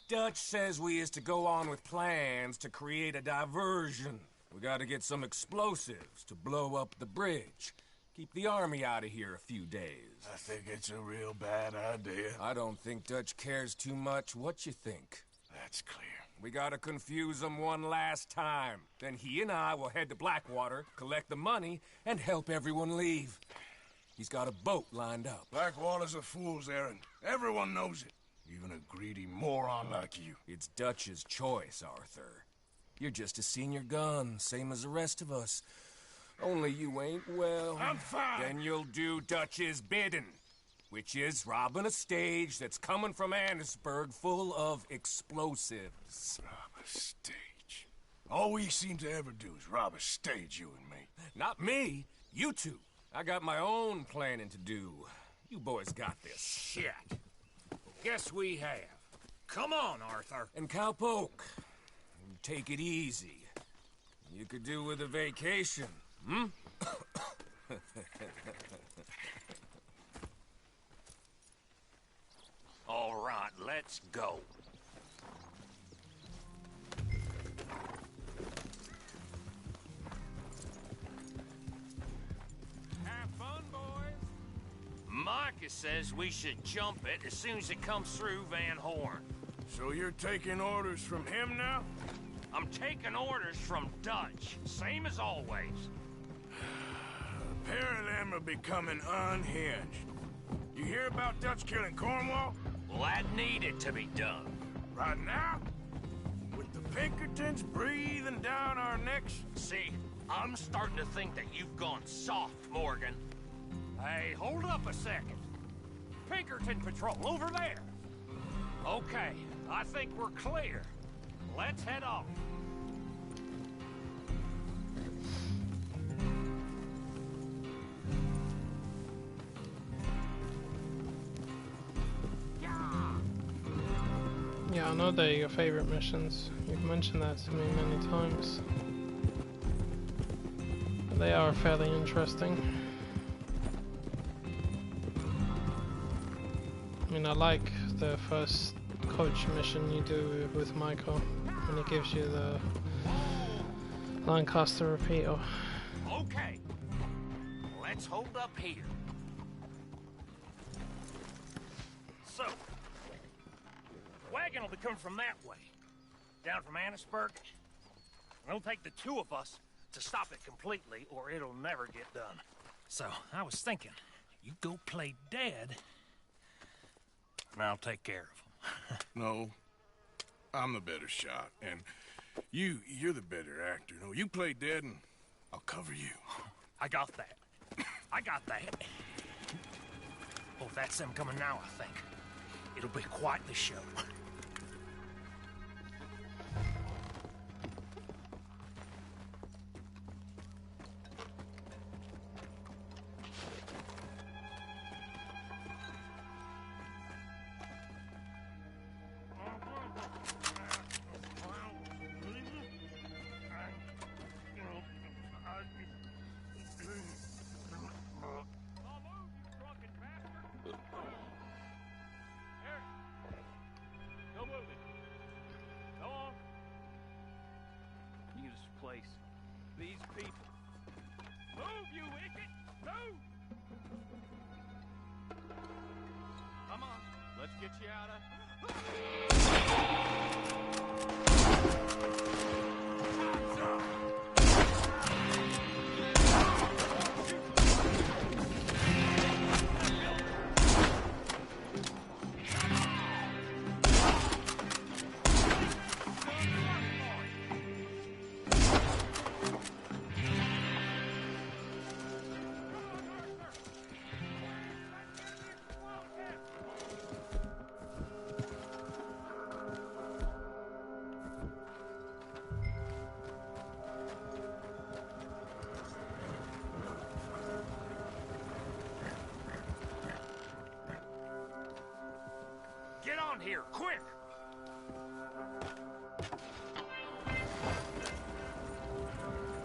S21: Dutch says we is to go on with plans to create a diversion. We gotta get some explosives to blow up the bridge. Keep the army out of here a few days.
S16: I think it's a real bad idea.
S21: I don't think Dutch cares too much what you think.
S16: That's clear.
S21: We gotta confuse him one last time. Then he and I will head to Blackwater, collect the money, and help everyone leave. He's got a boat lined up.
S16: Blackwater's a fool's errand. Everyone knows it. Even a greedy moron like you.
S21: It's Dutch's choice, Arthur. You're just a senior gun, same as the rest of us. Only you ain't well.
S16: I'm fine.
S21: Then you'll do Dutch's bidding, which is robbing a stage that's coming from Annisburg full of explosives.
S16: Rob a stage? All we seem to ever do is rob a stage, you and me.
S21: Not me. You two. I got my own planning to do. You boys got this.
S16: Shit. Guess we have. Come on, Arthur.
S21: And Cowpoke, take it easy. You could do with a vacation, hmm?
S3: All right, let's go.
S21: Have fun, boys.
S3: Micah says we should jump it as soon as it comes through Van Horn.
S16: So you're taking orders from him now?
S3: I'm taking orders from Dutch, same as always.
S16: A pair of them are becoming unhinged. You hear about Dutch killing Cornwall?
S3: Well, that needed to be done.
S16: Right now? With the Pinkertons breathing down our necks?
S3: See, I'm starting to think that you've gone soft, Morgan. Hey, hold up a second. Pinkerton Patrol, over there. Okay, I think we're clear. Let's head off.
S2: Yeah, I know they're your favorite missions. You've mentioned that to me many times. But they are fairly interesting. I mean, I like the first coach mission you do with Michael, when he gives you the Lancaster repeater.
S3: Okay, let's hold up here. So, wagon will be coming from that way, down from Annisburg. And it'll take the two of us to stop it completely, or it'll never get done. So, I was thinking, you go play dead, and I'll take care of him.
S16: No, I'm the better shot, and you're the better actor. No, you play dead, and I'll cover you.
S3: I got that. I got that. Oh, that's them coming now, I think. It'll be quite the show.
S15: These people.
S3: Move, you idiot! Move!
S15: Come on, let's get you out of...
S3: Get on here, quick!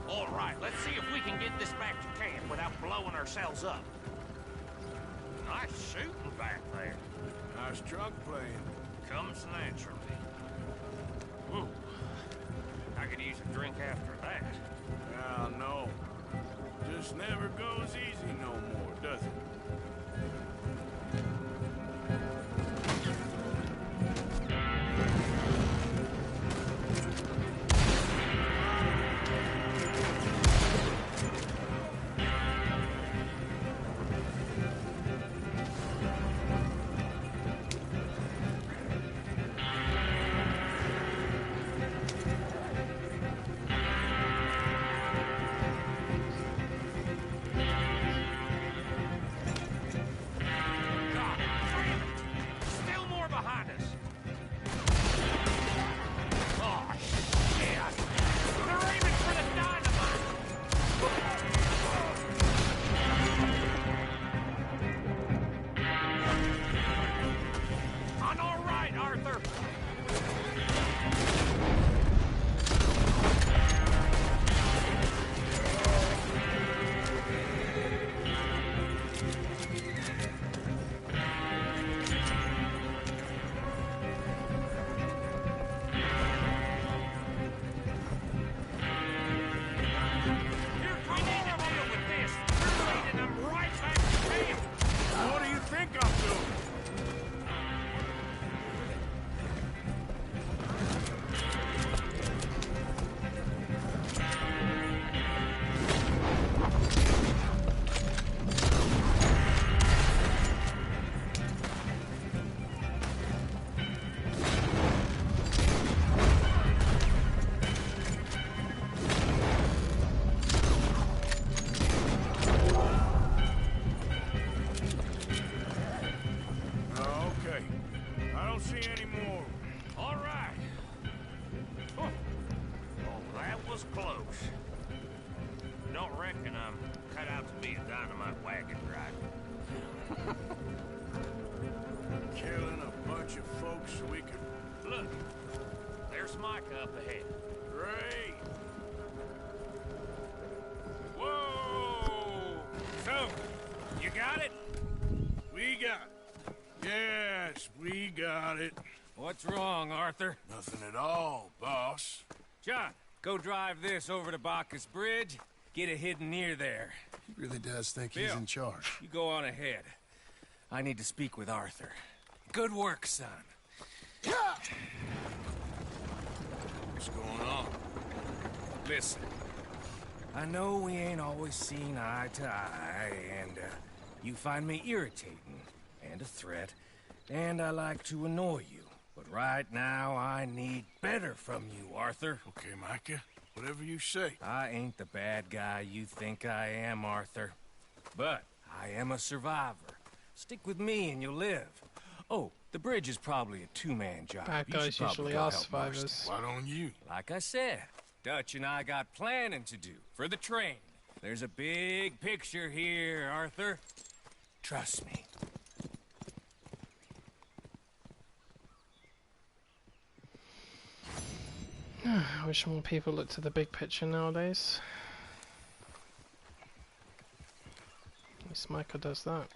S3: All right, let's see if we can get this back to camp without blowing ourselves up. Nice shooting back there.
S16: Nice drunk playing.
S3: Comes naturally. Ooh, I could use a drink after that.
S16: Yeah, no. Just never goes easy no more, does it? see any more.
S3: All right. Oh, that was close. Don't reckon I'm cut out to be a dynamite wagon driver.
S16: Killing a bunch of folks so we could...
S3: Look, there's Micah up ahead.
S16: Great. Whoa! So, you got it? We got it. Yes, we got it.
S21: What's wrong, Arthur?
S16: Nothing at all, boss.
S21: John, go drive this over to Bacchus Bridge. Get it hidden near there.
S14: He really does think
S21: Bill,
S14: he's in charge.
S21: You go on ahead. I need to speak with Arthur. Good work, son.
S16: What's going on?
S21: Listen, I know we ain't always seen eye to eye, and you find me irritating and a threat, and I like to annoy you. But right now, I need better from you, Arthur.
S16: Okay, Micah. Whatever you say.
S21: I ain't the bad guy you think I am, Arthur. But I am a survivor. Stick with me and you'll live. Oh, the bridge is probably a two-man job.
S2: Bad
S21: You
S2: guys
S21: should probably
S2: usually
S21: go
S2: are
S21: help
S2: survivors.
S21: Marston.
S16: Why don't you?
S21: Like I said, Dutch and I got planning to do for the train. There's a big picture here, Arthur. Trust me.
S2: I wish more people looked at the big picture nowadays. At least Micah does that.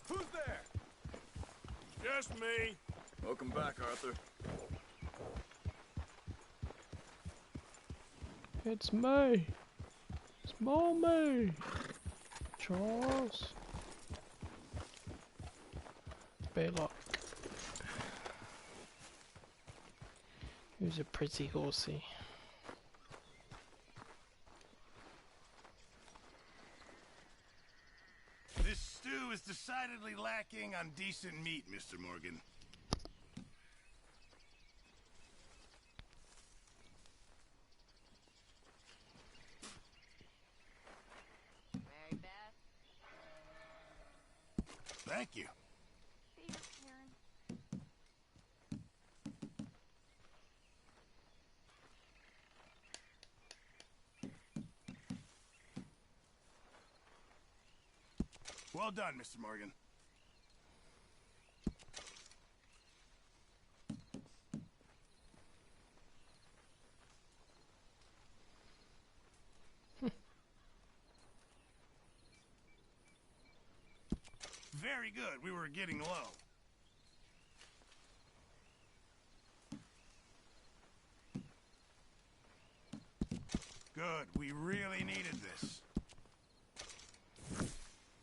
S16: Who's there? Just me.
S22: Welcome back, Arthur.
S2: It's me. It's mommy. Charles. Baylock. Who's a pretty horsey?
S11: This stew is decidedly lacking on decent meat, Mr. Morgan.
S9: Mary Beth?
S11: Thank you.
S9: Here, Karen.
S11: Well done, Mr. Morgan. Very good. We were getting low. Good. We really needed this.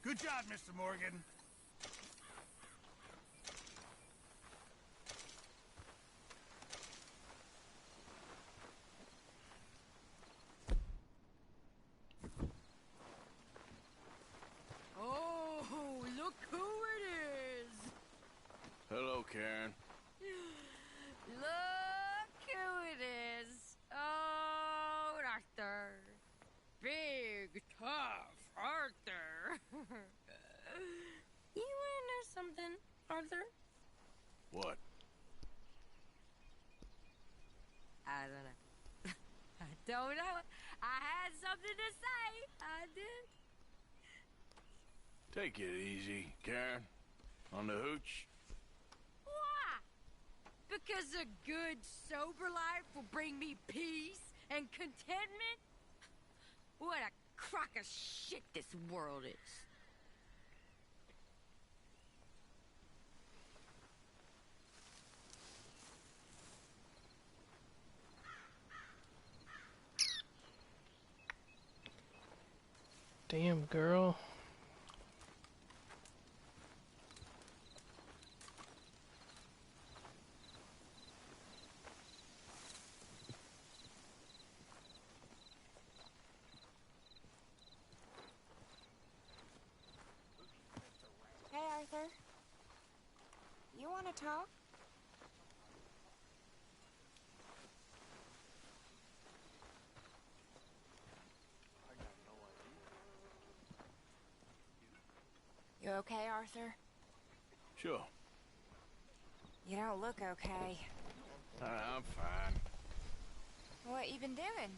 S11: Good job, Mr. Morgan.
S8: Oh, look who it is!
S22: Hello, Karen.
S9: Look who it is. Oh, Arthur. Big, tough Arthur. You wanna know something, Arthur?
S22: What?
S9: I don't know. I don't know. I had something to say. I did.
S22: Take it easy, Karen. On the hooch.
S9: Why? Because a good, sober life will bring me peace and contentment? What a crock of shit this world is.
S2: Damn, girl.
S9: Hey,
S7: You want to talk? You okay, Arthur?
S1: Sure.
S7: You don't look okay.
S1: I'm fine.
S7: What you been doing?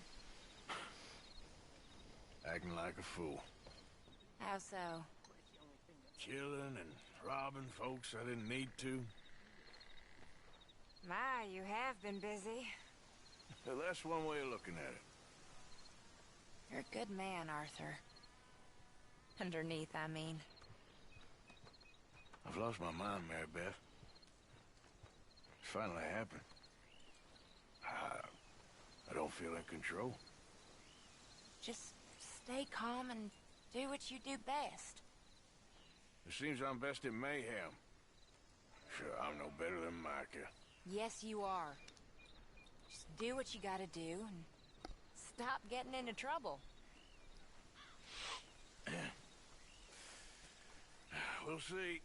S1: Acting like a fool.
S7: How so?
S1: Killing and robbing folks I didn't need to.
S7: My, you have been busy.
S1: Well, that's one way of looking at it.
S7: You're a good man, Arthur. Underneath, I mean.
S1: I've lost my mind, Mary Beth. It's finally happened. I don't feel in control.
S7: Just stay calm and do what you do best.
S1: It seems I'm best at mayhem. Sure, I'm no better than Micah.
S7: Yes, you are. Just do what you gotta do and stop getting into trouble.
S1: We'll see.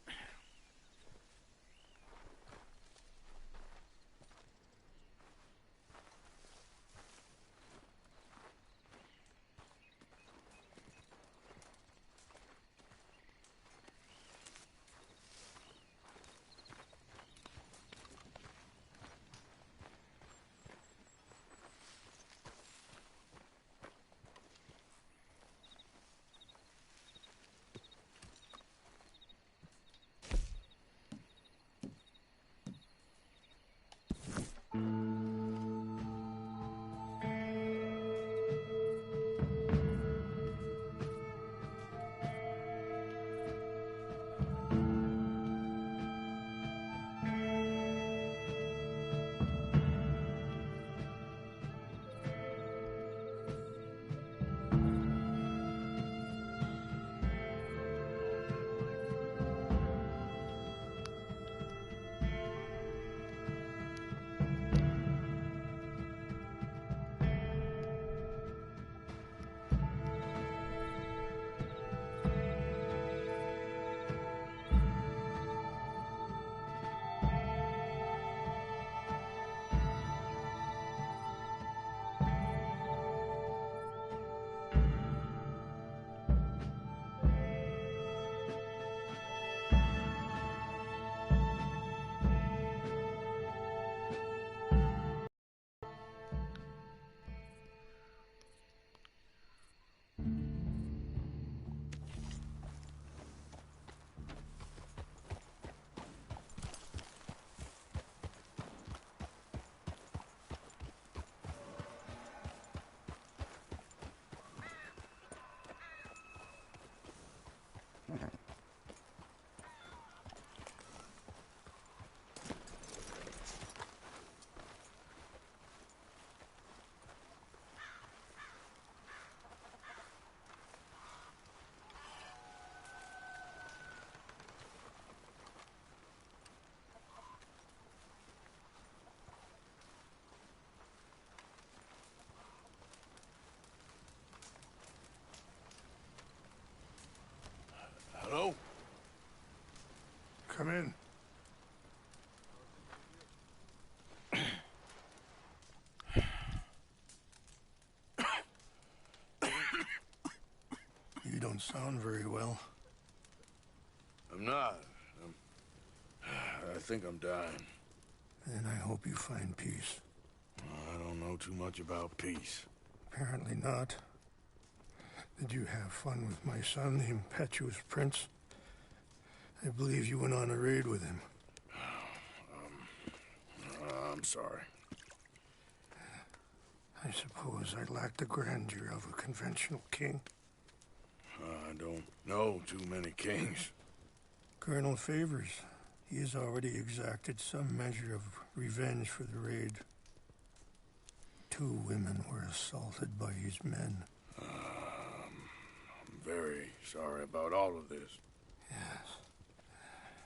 S1: Hello?
S16: Come in. You don't sound very well.
S1: I'm not. I think I'm dying.
S16: Then I hope you find peace.
S1: I don't know too much about peace.
S16: Apparently not. Did you have fun with my son, the impetuous prince? I believe you went on a raid with him.
S1: I'm sorry.
S16: I suppose I lacked the grandeur of a conventional king.
S1: I don't know too many kings.
S16: Colonel Favors, he has already exacted some measure of revenge for the raid. 2 women were assaulted by his men.
S1: I'm very sorry about all of this.
S16: Yes.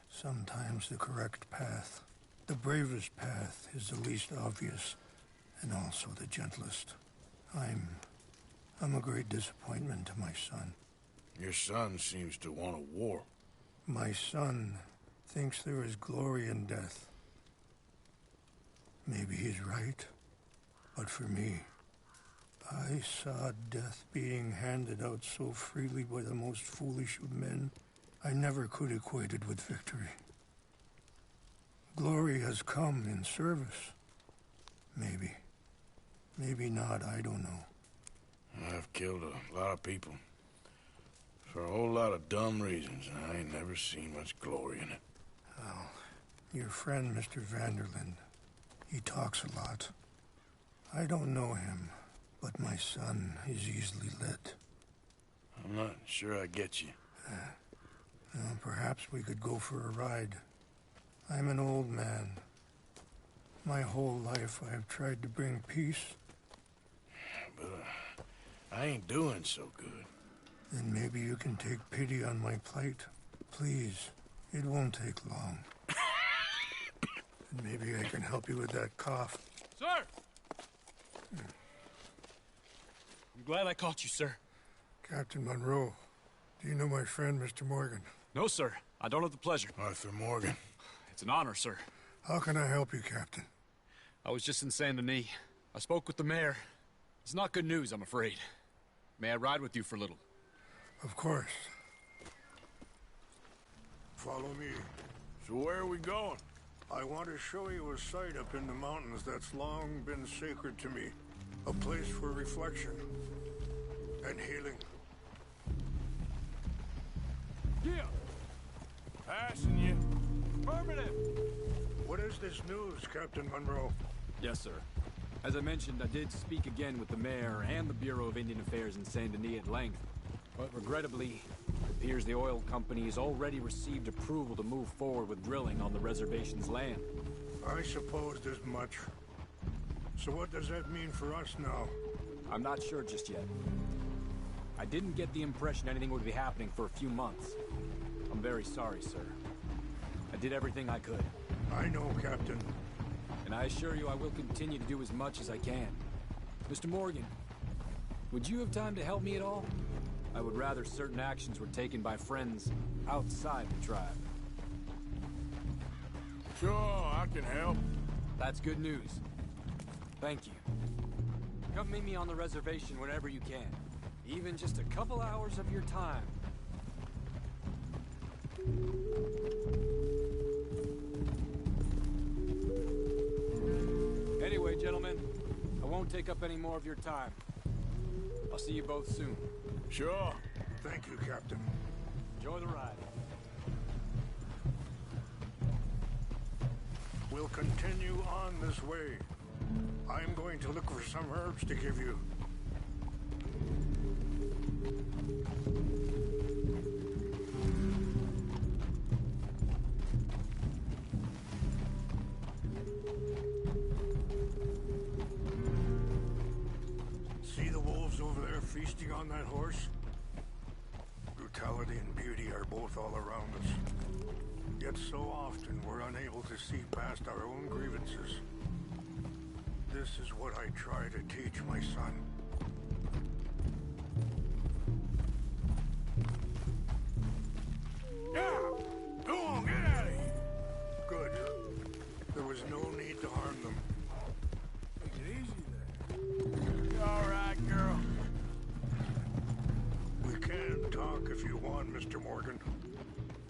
S16: Sometimes the correct path, the bravest path, is the least obvious, and also the gentlest. I'm a great disappointment to my son.
S1: Your son seems to want a war.
S16: My son
S12: thinks there is glory in death. Maybe he's right, but for me, I saw death being handed out so freely by the most foolish of men, I never could equate it with victory. Glory has come in service. Maybe. Maybe not, I don't know.
S1: I've killed a lot of people. For a whole lot of dumb reasons, and I ain't never seen much glory in it.
S12: Well, your friend, Mr. Vanderlyn, he talks a lot. I don't know him, but my son is easily led.
S1: I'm not sure I get you.
S12: Well, perhaps we could go for a ride. I'm an old man. My whole life I have tried to bring peace.
S1: But I ain't doing so good.
S12: Then maybe you can take pity on my plight. Please, it won't take long. And maybe I can help you with that cough.
S14: Sir! I'm glad I caught you, sir.
S12: Captain Monroe, do you know my friend, Mr. Morgan?
S14: No, sir. I don't have the pleasure.
S1: Arthur Morgan.
S14: It's an honor, sir.
S12: How can I help you, Captain?
S14: I was just in Saint Denis. I spoke with the mayor. It's not good news, I'm afraid. May I ride with you for a little?
S12: Of course.
S11: Follow me.
S1: So where are we going?
S12: I want to show you a site up in the mountains that's long been sacred to me. A place for reflection and healing.
S14: Yeah!
S1: Passing you.
S14: Affirmative!
S12: What is this news, Captain Monroe?
S14: Yes, sir. As I mentioned, I did speak again with the mayor and the Bureau of Indian Affairs in Saint Denis at length. But regrettably, it appears the oil company has already received approval to move forward with drilling on the reservation's land.
S12: I supposed as much. So what does that mean for us now?
S14: I'm not sure just yet. I didn't get the impression anything would be happening for a few months. I'm very sorry, sir. I did everything I could.
S12: I know, Captain.
S14: And I assure you I will continue to do as much as I can. Mr. Morgan, would you have time to help me at all? I would rather certain actions were taken by friends outside the tribe.
S1: Sure, I can help.
S14: That's good news. Thank you. Come meet me on the reservation whenever you can. Even just a couple hours of your time. Anyway, gentlemen, I won't take up any more of your time. I'll see you both soon.
S1: Sure.
S12: Thank you, Captain.
S14: Enjoy the ride.
S12: We'll continue on this way. I'm going to look for some herbs to give you. See the wolves over there feasting on that horse? Brutality and beauty are both all around us. Yet so often we're unable to see past our own grievances. This is what I try to teach my son.
S1: Yeah! Go on, get out of here!
S12: Good. There was no need to harm them.
S1: Take it easy there. You all right, girl?
S12: We can talk if you want, Mr. Morgan.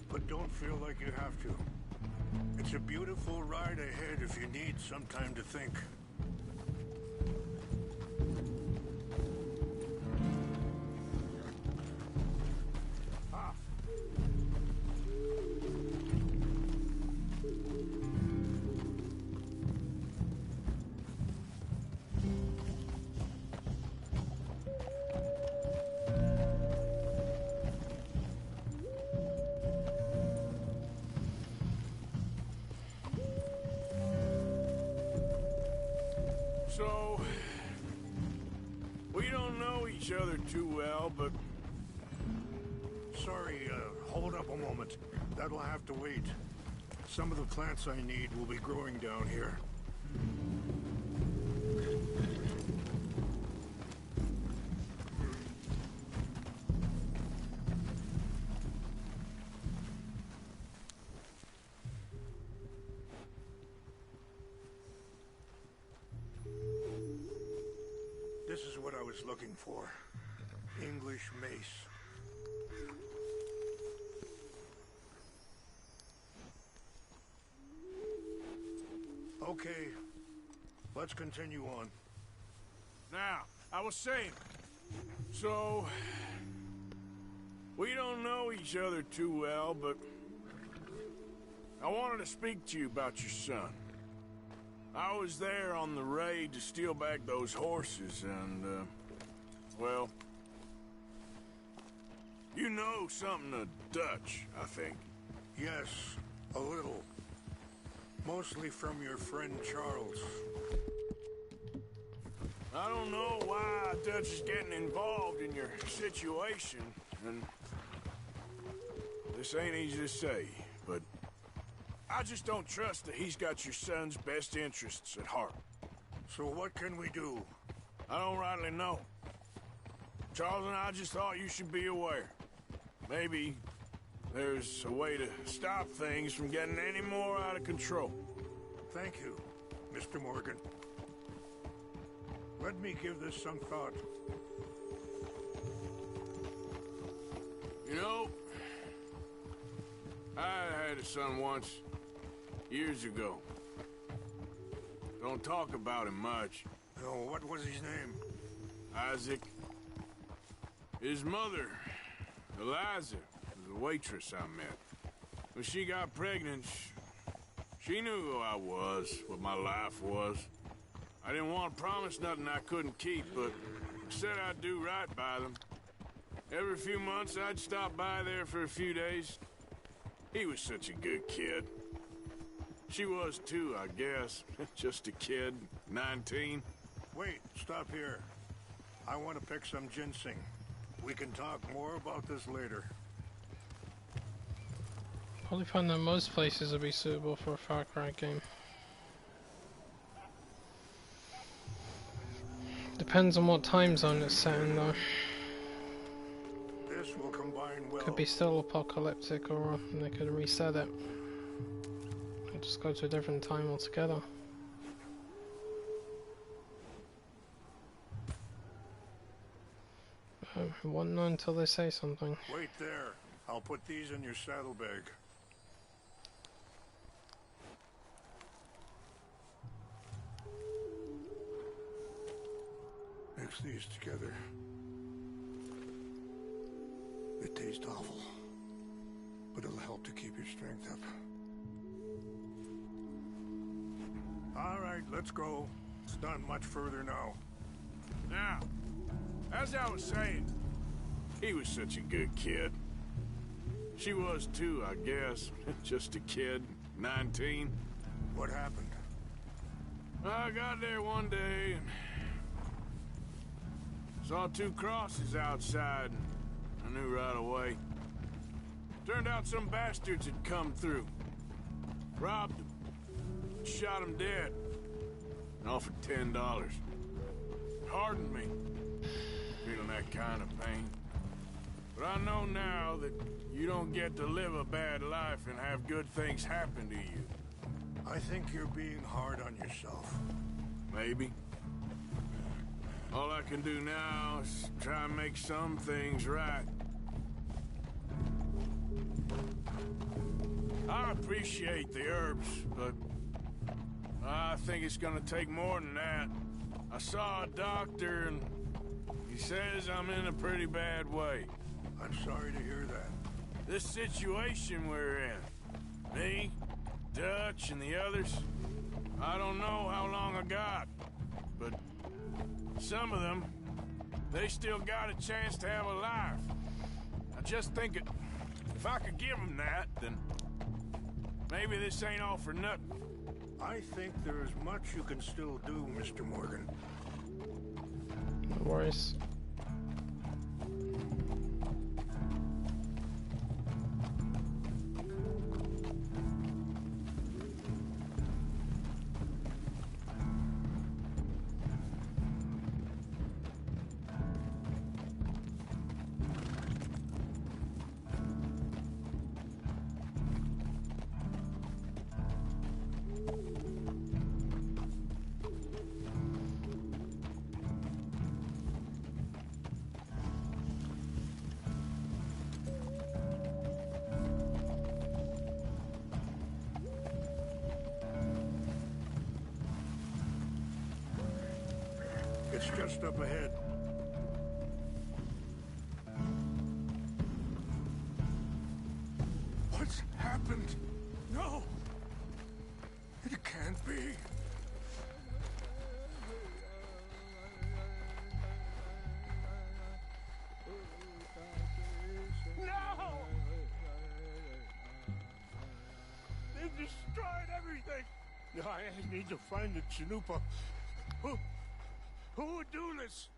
S12: But don't feel like you have to. It's a beautiful ride ahead if you need some time to think.
S1: So, we don't know each other too well, but...
S12: Sorry, hold up a moment. That'll have to wait. Some of the plants I need will be growing down here. was looking for. English mace. Okay, let's continue on.
S16: Now, I was saying, so we don't know each other too well, but I wanted to speak to you about your son. I was there on the raid to steal back those horses, and, well, you know something of Dutch, I think.
S12: Yes, a little. Mostly from your friend Charles.
S16: I don't know why Dutch is getting involved in your situation, and this ain't easy to say, but I just don't trust that he's got your son's best interests at heart.
S12: So what can we do?
S16: I don't rightly know. Charles and I just thought you should be aware. Maybe there's a way to stop things from getting any more out of control.
S12: Thank you, Mr. Morgan. Let me give this some thought.
S16: You know, I had a son once, years ago. Don't talk about him much.
S12: No, what was his name?
S16: Isaac. His mother, Eliza, was a waitress I met. When she got pregnant, she knew who I was, what my life was. I didn't want to promise nothing I couldn't keep, but I said I'd do right by them. Every few months, I'd stop by there for a few days. He was such a good kid. She was too, I guess. Just a kid, 19.
S12: Wait, stop here. I want to pick some ginseng. We can talk more about this later.
S2: Probably find that most places would be suitable for a Far Cry game. Depends on what time zone it's set in though.
S12: This will combine well.
S2: Could be still apocalyptic, or they could reset it. Or just go to a different time altogether. Won't know until they say something.
S12: Wait there. I'll put these in your saddlebag. Mix these together. It tastes awful, but it'll help to keep your strength up. All right, let's go. It's not much further now.
S16: Now, as I was saying, he was such a good kid. She was too, I guess. Just a kid, 19.
S12: What happened?
S16: I got there one day and saw two crosses outside, and I knew right away. Turned out some bastards had come through. Robbed them. Shot them dead. And offered $10. Hardened me. Feeling that kind of pain. But I know now that you don't get to live a bad life and have good things happen to you.
S12: I think you're being hard on yourself.
S16: Maybe. All I can do now is try and make some things right. I appreciate the herbs, but I think it's gonna take more than that. I saw a doctor and he says I'm in a pretty bad way.
S12: I'm sorry to hear that.
S16: This situation we're in, me, Dutch, and the others, I don't know how long I got, but some of them, they still got a chance to have a life. I just think if I could give them that, then maybe this ain't all for nothing.
S12: I think there is much you can still do, Mr. Morgan.
S2: No worries.
S12: It's just up ahead. What's happened? No! It can't be.
S16: No! They've destroyed everything! I need to find the Chanupa. Who would do this?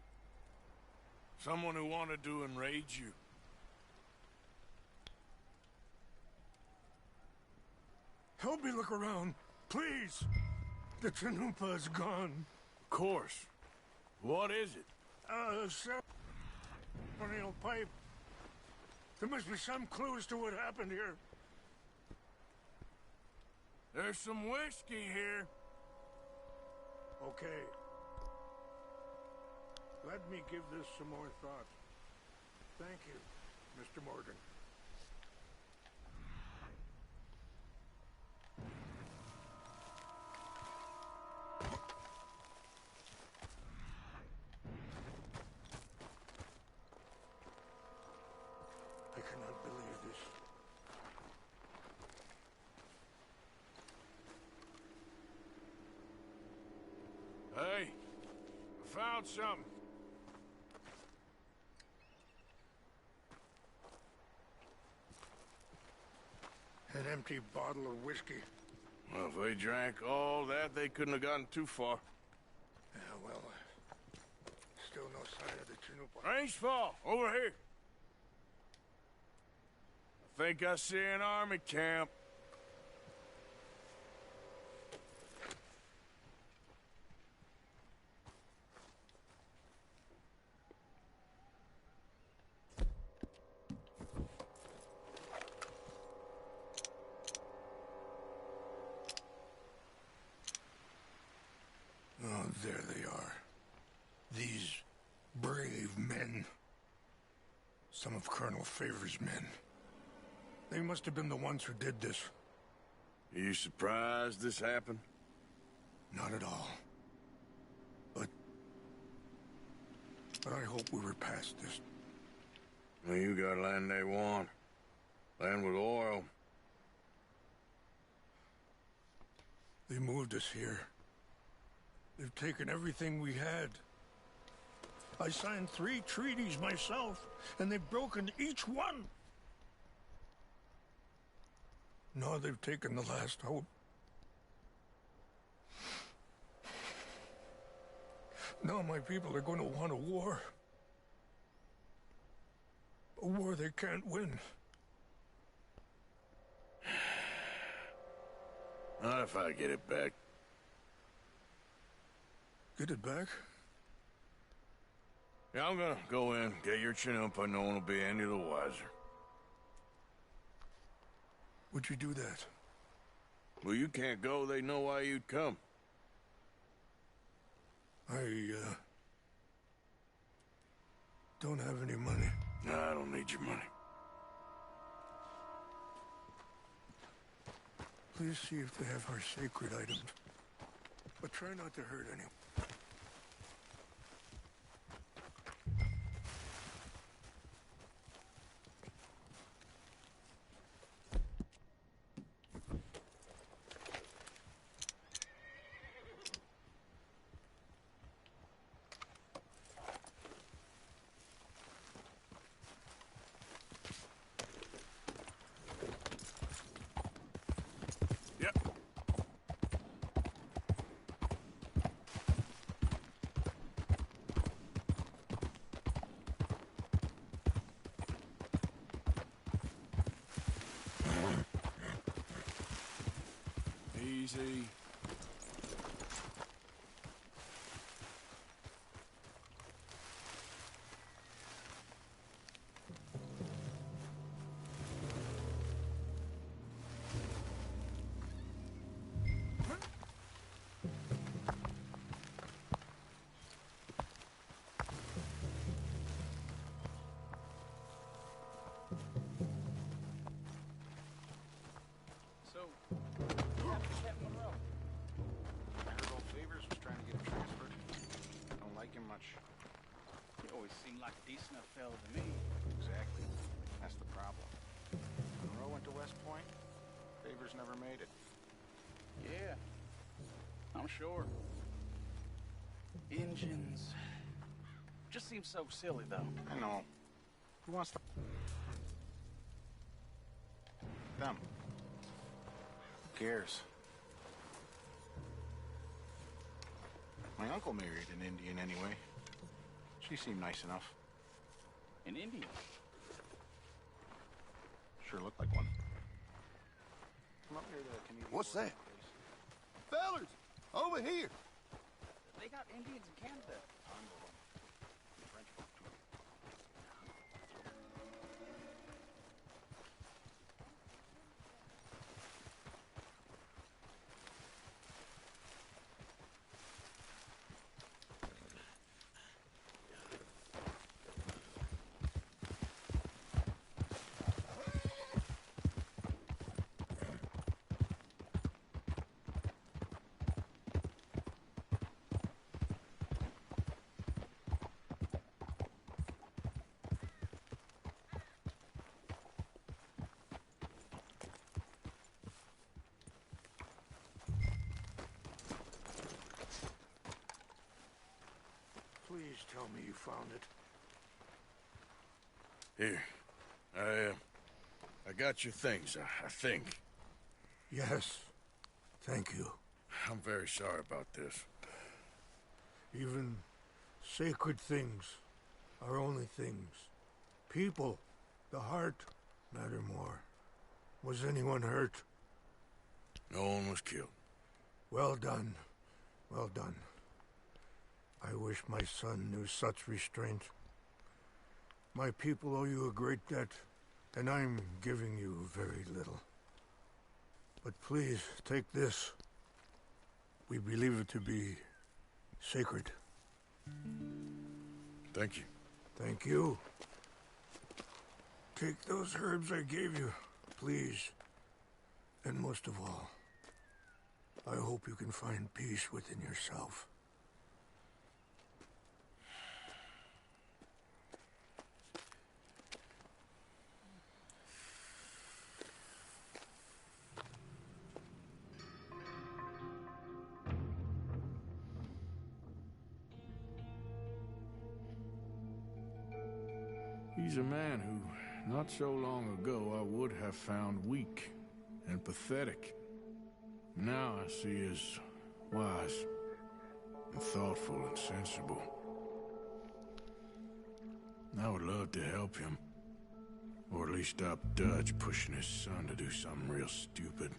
S1: Someone who wanted to enrage you.
S12: Help me look around, please. The Chanupa is gone.
S1: Of course. What is it?
S12: Ceremonial pipe. There must be some clues to what happened here.
S1: There's some whiskey here.
S12: Okay. Let me give this some more thought. Thank you, Mr. Morgan. I cannot believe this.
S1: Hey, I found something.
S12: An empty bottle of whiskey.
S1: Well, if they drank all that, they couldn't have gotten too far.
S12: Yeah, well, still no sign of the Chanupa.
S1: Range fall, over here. I think I see an army camp.
S12: Oh, there they are. These brave men. Some of Colonel Favor's men. They must have been the ones who did this.
S1: Are you surprised this happened?
S12: Not at all. But I hope we were past this.
S1: Well, you got land they want. Land with oil.
S12: They moved us here. They've taken everything we had. I signed 3 treaties myself, and they've broken each one. Now they've taken the last hope. Now my people are going to want a war. A war they can't win.
S1: Not if I get it back.
S12: Get it back?
S1: Yeah, I'm gonna go in, get your Chanupa, no one will be any the wiser.
S12: Would you do that?
S1: Well, you can't go, they know why you'd come.
S12: I, don't have any money.
S1: No, I don't need your money.
S12: Please see if they have our sacred items. But try not to hurt anyone.
S1: Easy.
S15: like him much. He always seemed like a decent enough fella to me.
S6: Exactly. That's the problem. Monroe went to West Point. Favors never made it.
S15: Yeah, I'm sure. Engines. Just seems so silly, though.
S6: I know. Who wants to... Them. Who cares? My uncle married an Indian anyway. She seemed nice enough.
S15: An Indian?
S6: Sure looked like one. Come up near the Canadian
S17: What's
S6: border,
S17: that?
S6: please.
S17: Fellers, over here.
S15: They got Indians in Canada.
S6: French folk, too.
S12: Please tell me you found it.
S1: Here. I got your things, I think.
S12: Yes. Thank you.
S1: I'm very sorry about this.
S12: Even sacred things are only things. People, the heart, matter more. Was anyone hurt?
S1: No one was killed.
S12: Well done. Well done. I wish my son knew such restraint. My people owe you a great debt, and I'm giving you very little. But please, take this. We believe it to be sacred.
S1: Thank you.
S12: Thank you. Take those herbs I gave you, please. And most of all, I hope you can find peace within yourself.
S1: He's a man who, not so long ago, I would have found weak and pathetic. Now I see as wise and thoughtful and sensible. I would love to help him, or at least stop Dutch pushing his son to do something real stupid.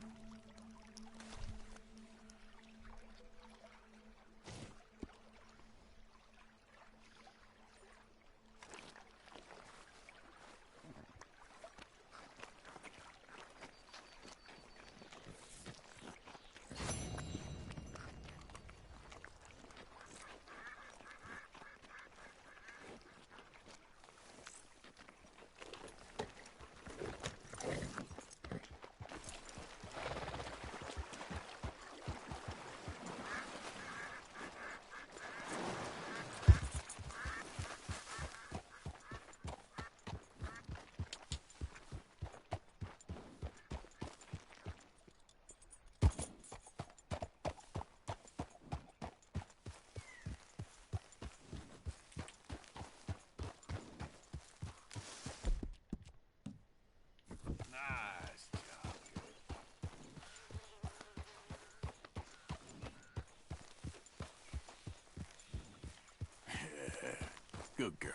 S1: Nice job, kid. Good girl.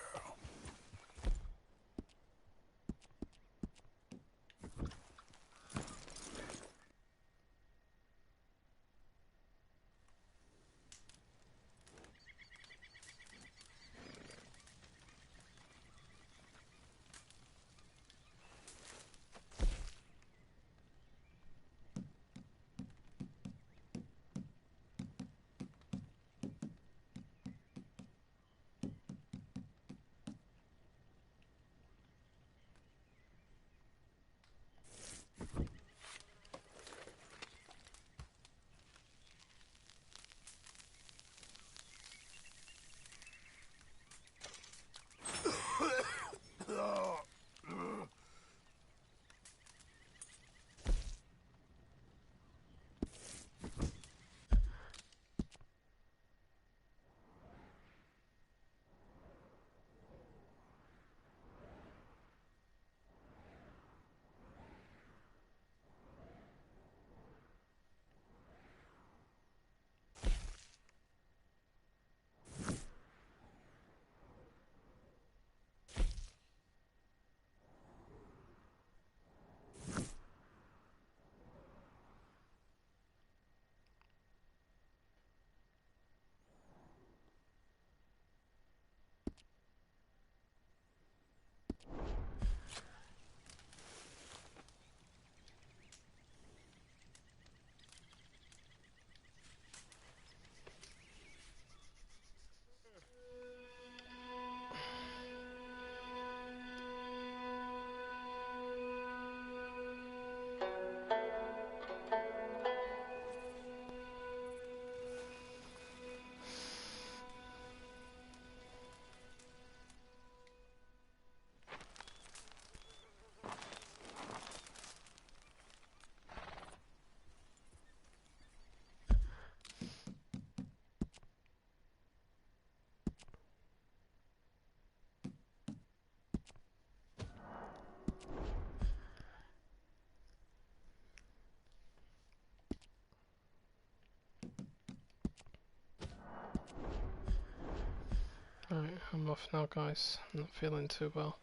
S2: I'm off now, guys. I'm not feeling too well.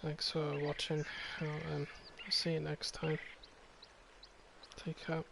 S2: Thanks for watching. I'll see you next time. Take care.